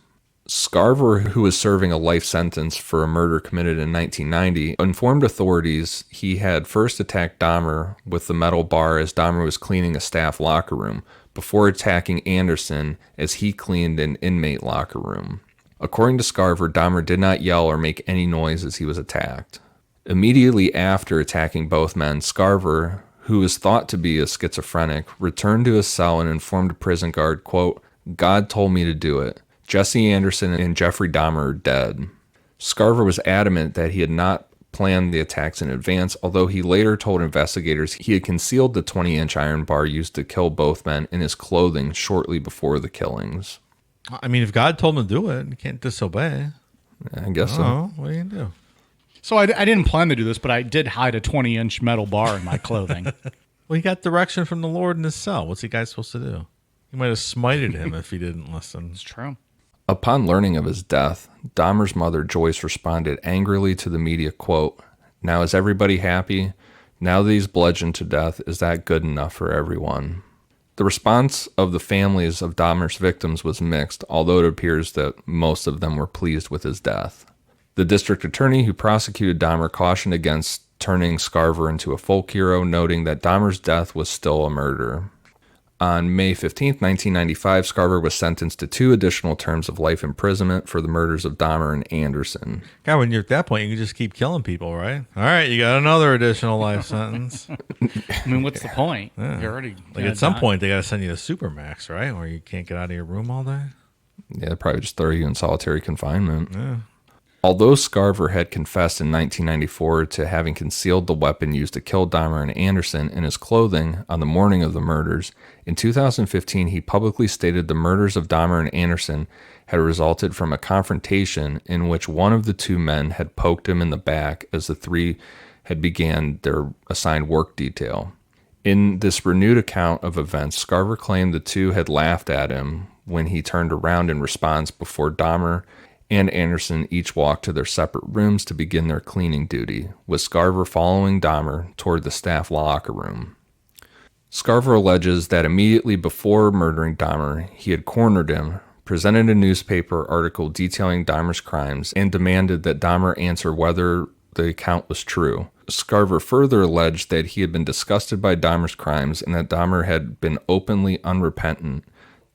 Scarver, who was serving a life sentence for a murder committed in 1990, informed authorities he had first attacked Dahmer with the metal bar as Dahmer was cleaning a staff locker room, before attacking Anderson as he cleaned an inmate locker room. According to Scarver, Dahmer did not yell or make any noise as he was attacked. Immediately after attacking both men, Scarver, who is thought to be a schizophrenic, returned to his cell and informed a prison guard, quote, "God told me to do it. Jesse Anderson and Jeffrey Dahmer are dead." Scarver was adamant that he had not planned the attacks in advance, although he later told investigators he had concealed the 20-inch iron bar used to kill both men in his clothing shortly before the killings. I mean, if God told him to do it, you can't disobey. I guess so. Oh, what are you going to do? So I didn't plan to do this, but I did hide a 20-inch metal bar in my clothing. Well, he got direction from the Lord in his cell. What's the guy supposed to do? He might have smited him if he didn't listen. It's true. Upon learning of his death, Dahmer's mother, Joyce, responded angrily to the media, quote, "Now is everybody happy? Now that he's bludgeoned to death, is that good enough for everyone?" The response of the families of Dahmer's victims was mixed, although it appears that most of them were pleased with his death. The district attorney who prosecuted Dahmer cautioned against turning Scarver into a folk hero, noting that Dahmer's death was still a murder. On May 15, 1995, Scarver was sentenced to 2 additional terms of life imprisonment for the murders of Dahmer and Anderson. God, when you're at that point, you can just keep killing people, right? All right, you got another additional life sentence. I mean, what's the point? Yeah. You're already Like at some point, they got to send you to Supermax, right? Or you can't get out of your room all day. Yeah, they'd probably just throw you in solitary confinement. Yeah. Although Scarver had confessed in 1994 to having concealed the weapon used to kill Dahmer and Anderson in his clothing on the morning of the murders, in 2015 he publicly stated the murders of Dahmer and Anderson had resulted from a confrontation in which one of the 2 men had poked him in the back as the 3 had began their assigned work detail. In this renewed account of events, Scarver claimed the 2 had laughed at him when he turned around in response before Dahmer and Anderson each walked to their separate rooms to begin their cleaning duty, with Scarver following Dahmer toward the staff locker room. Scarver alleges that immediately before murdering Dahmer, he had cornered him, presented a newspaper article detailing Dahmer's crimes, and demanded that Dahmer answer whether the account was true. Scarver further alleged that he had been disgusted by Dahmer's crimes and that Dahmer had been openly unrepentant,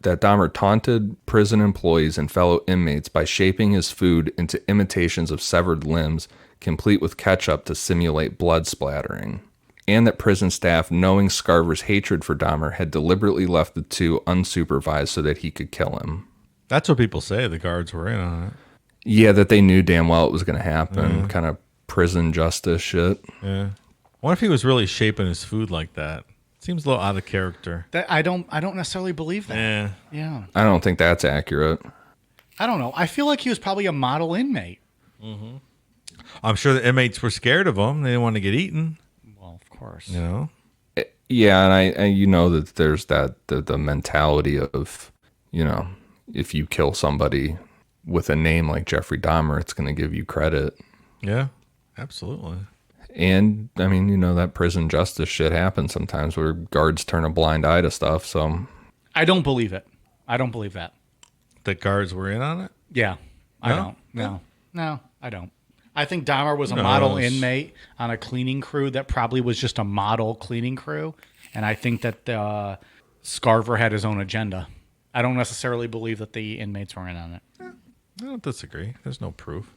that Dahmer taunted prison employees and fellow inmates by shaping his food into imitations of severed limbs, complete with ketchup to simulate blood splattering, and that prison staff, knowing Scarver's hatred for Dahmer, had deliberately left the 2 unsupervised so that he could kill him. That's what people say. The guards were in on it. Yeah, that they knew damn well it was going to happen. Kind of prison justice shit. Yeah. What if he was really shaping his food like that? Seems a little out of character. That I don't necessarily believe that. Yeah. Yeah. I don't think that's accurate. I don't know. I feel like he was probably a model inmate. Mm-hmm. I'm sure the inmates were scared of him. They didn't want to get eaten. Well, of course. You know? Yeah, and you know that there's that the mentality of, you know, if you kill somebody with a name like Jeffrey Dahmer, it's going to give you credit. Yeah, absolutely. And, I mean, you know, that prison justice shit happens sometimes where guards turn a blind eye to stuff, so... I don't believe it. I don't believe that. The guards were in on it? Yeah. I No? don't. No, I don't. I think Dahmer was a Who model knows? inmate on a cleaning crew that probably was just a model cleaning crew. And I think that Scarver had his own agenda. I don't necessarily believe that the inmates were in on it. I don't disagree. There's no proof.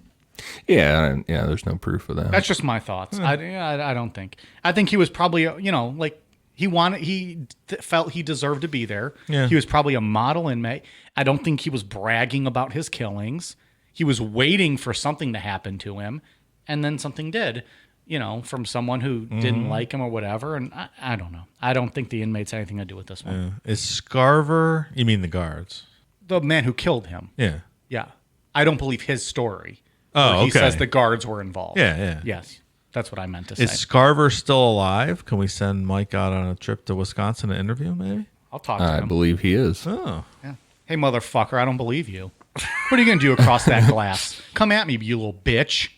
Yeah, there's no proof of that. That's just my thoughts. I don't think. I think he was probably, like he felt he deserved to be there. Yeah. He was probably a model inmate. I don't think he was bragging about his killings. He was waiting for something to happen to him, and then something did, from someone who didn't like him or whatever. And I don't know. I don't think the inmates had anything to do with this one. Is Scarver, you mean the guards? The man who killed him. Yeah. Yeah. I don't believe his story. Oh, where he okay. says the guards were involved. Yeah. Yes. That's what I meant to say. Is Scarver still alive? Can we send Mike out on a trip to Wisconsin to interview him, maybe? I'll talk to I him. believe he is. Oh. Yeah. Hey, motherfucker, I don't believe you. What are you going to do across that glass? Come at me, you little bitch.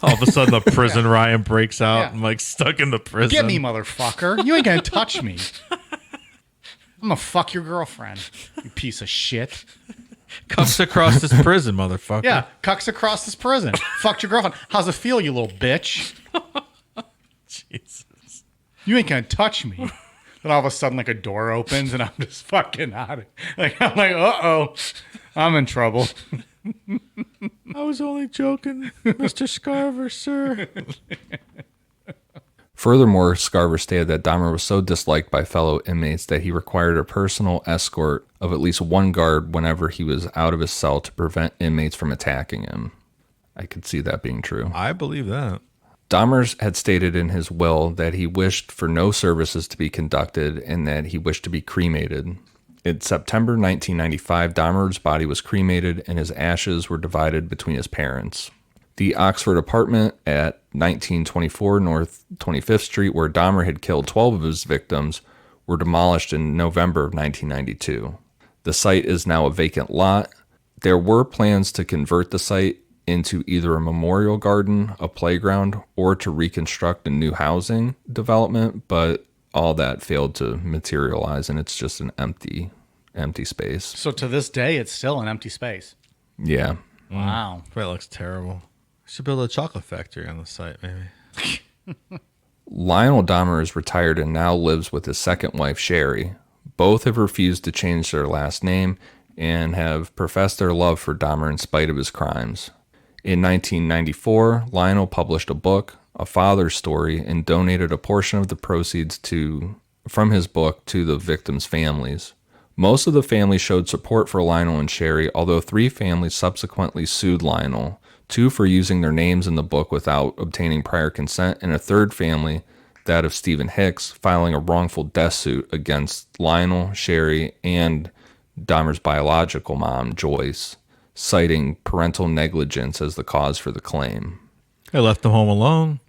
All of a sudden, the prison riot breaks out Yeah. and Mike's stuck in the prison. Get me, motherfucker. You ain't going to touch me. I'm going to fuck your girlfriend, you piece of shit. Cups across this prison, motherfucker. Yeah, cucks across this prison. Fucked your girlfriend. How's it feel, you little bitch? Jesus. You ain't gonna touch me. Then all of a sudden, like a door opens and I'm just fucking out of I'm like, uh-oh, I'm in trouble. I was only joking, Mr. Scarver, sir. Furthermore, Scarver stated that Dahmer was so disliked by fellow inmates that he required a personal escort of at least one guard whenever he was out of his cell to prevent inmates from attacking him. I could see that being true. I believe that. Dahmer had stated in his will that he wished for no services to be conducted and that he wished to be cremated. In September 1995, Dahmer's body was cremated and his ashes were divided between his parents. The Oxford apartment at 1924 North 25th Street, where Dahmer had killed 12 of his victims, were demolished in November of 1992. The site is now a vacant lot. There were plans to convert the site into either a memorial garden, a playground, or to reconstruct a new housing development, but all that failed to materialize, and it's just an empty space. So to this day, it's still an empty space. Yeah. Wow. That looks terrible. Should build a chocolate factory on the site, maybe. Lionel Dahmer is retired and now lives with his second wife, Sherry. Both have refused to change their last name and have professed their love for Dahmer in spite of his crimes. In 1994, Lionel published a book, A Father's Story, and donated a portion of the proceeds from his book to the victims' families. Most of the families showed support for Lionel and Sherry, although 3 families subsequently sued Lionel, 2 for using their names in the book without obtaining prior consent, and a third family, that of Stephen Hicks, filing a wrongful death suit against Lionel, Sherry, and Dahmer's biological mom, Joyce, citing parental negligence as the cause for the claim. They left them home alone.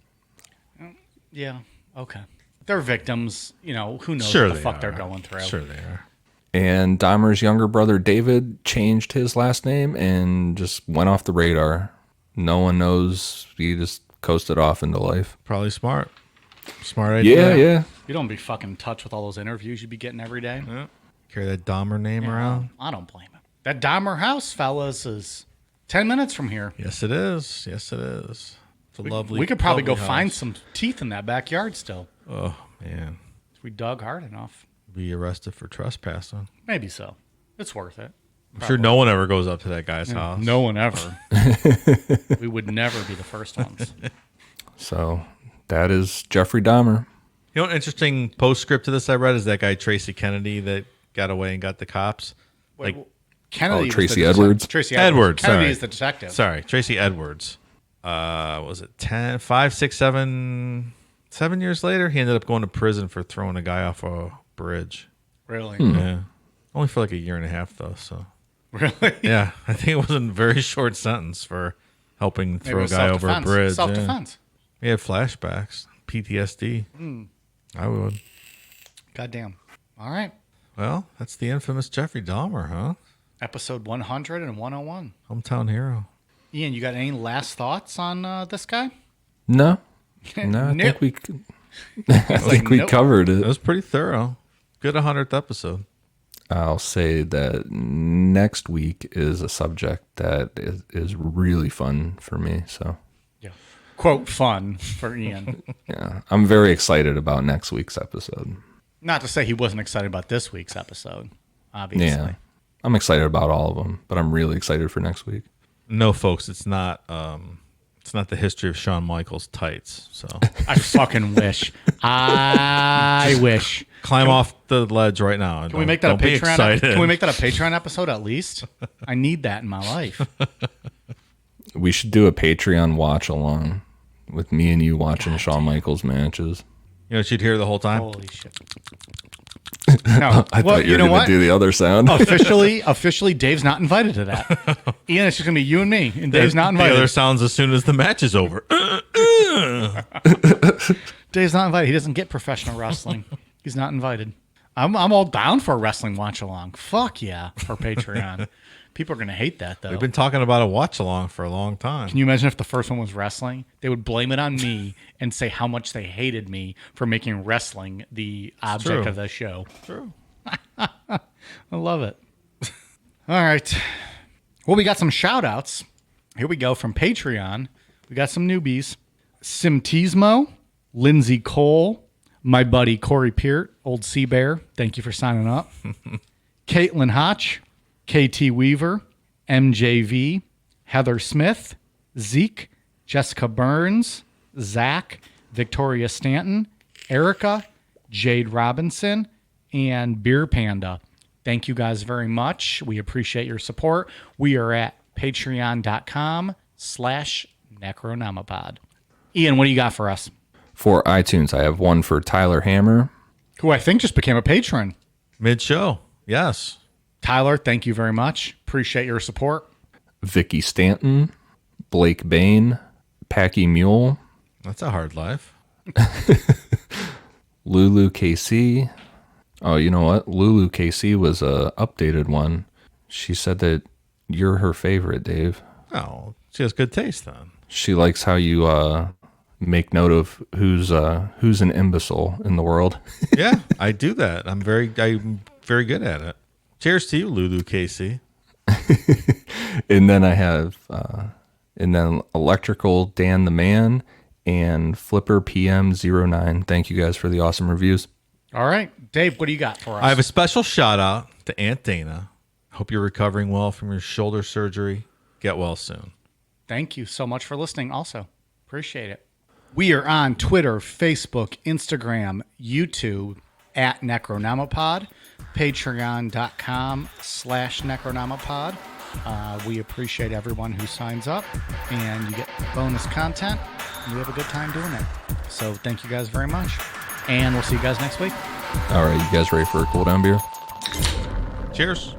Yeah. Okay. They're victims. You know, who knows Sure what the they fuck are. they're going through. Sure they are. And Dahmer's younger brother, David, changed his last name and just went off the radar. No one knows. He just coasted off into life. Probably smart. Smart idea. Yeah. You don't be fucking in touch with all those interviews you'd be getting every day. Yeah. Carry that Dahmer name around. I don't blame him. That Dahmer house, fellas, is 10 minutes from here. Yes, it is. Yes, it is. It's a lovely. We could probably go lovely find house. some teeth in that backyard still. Oh man, If we dug hard enough. be arrested for trespassing. Maybe so. It's worth it. I'm sure no one ever goes up to that guy's house. No one ever. We would never be the first ones. So that is Jeffrey Dahmer. You know, an interesting postscript to this I read is that guy Tracy Kennedy that got away and got the cops. Wait, Like Kennedy. was Tracy the Edwards? Tracy Edwards. Kennedy sorry. is the detective. Sorry, Tracy Edwards. Was it 10, 5, 6, 7 years later? He ended up going to prison for throwing a guy off a bridge. Really? Yeah, only for like a year and a half though. So Really? yeah, I think it was a very short sentence for helping Maybe it throw a was guy over a self-defense. bridge. Self-defense. Yeah. He had flashbacks, PTSD. I would. Goddamn. All right. Well, that's the infamous Jeffrey Dahmer, huh? Episode 100 and 101. Hometown hero. Ian, you got any last thoughts on this guy? No, I Nope. think we nope. covered It it. was pretty thorough. Good 100th episode. I'll say that next week is a subject that is really fun for me. So Yeah. Quote, fun for Ian. yeah, I'm very excited about next week's episode. Not to say he wasn't excited about this week's episode, obviously. Yeah, I'm excited about all of them, but I'm really excited for next week. No, folks, it's not the history of Shawn Michaels tights. So I fucking wish. I wish. climb off the ledge right now. Can we make that a Don't be Patreon? excited. Can we make that a Patreon episode at least? I need that in my life. We should do a Patreon watch along with me and you watching Shawn Michaels matches. You know what you'd hear the whole time? Holy shit. No, I thought you were going to do the other sound. Officially, Dave's not invited to that. Ian, it's just gonna be you and me, and Dave's not The invited. other sounds as soon as the match is over. Dave's not invited. He doesn't get professional wrestling. He's not invited. I'm all down for a wrestling watch along. Fuck yeah, for Patreon. People are gonna hate that though. We've been talking about a watch along for a long time. Can you imagine if the first one was wrestling? They would blame it on me and say how much they hated me for making wrestling the object true. of the show. True. I love it. All right. Well, we got some shout outs. Here we go from Patreon. We got some newbies. Simtismo, Lindsay Cole, my buddy Corey Peart, Old Sea Bear. Thank you for signing up. Caitlin Hotch, KT Weaver, MJV, Heather Smith, Zeke, Jessica Burns, Zach, Victoria Stanton, Erica, Jade Robinson, and Beer Panda. Thank you guys very much. We appreciate your support. We are at patreon.com/Necronomipod. Ian, what do you got for us? For iTunes, I have one for Tyler Hammer. Who I think just became a patron. Mid-show. Yes. Tyler, thank you very much. Appreciate your support. Vicky Stanton, Blake Bain, Packy Mule, That's a hard life. Lulu KC. Oh, you know what? Lulu KC was a updated one. She said that you're her favorite, Dave. Oh, she has good taste then. She likes how you make note of who's an imbecile in the world. Yeah, I do that. I'm very good at it. Cheers to you, Lulu Casey. And then I have Electrical Dan the Man and Flipper PM09. Thank you guys for the awesome reviews. All right. Dave, what do you got for us? I have a special shout out to Aunt Dana. Hope you're recovering well from your shoulder surgery. Get well soon. Thank you so much for listening also. Appreciate it. We are on Twitter, Facebook, Instagram, YouTube at Necronomipod, patreon.com/Necronomipod. We appreciate everyone who signs up, and you get bonus content. And we have a good time doing it. So thank you guys very much. And we'll see you guys next week. All right, you guys ready for a cool down beer? Cheers.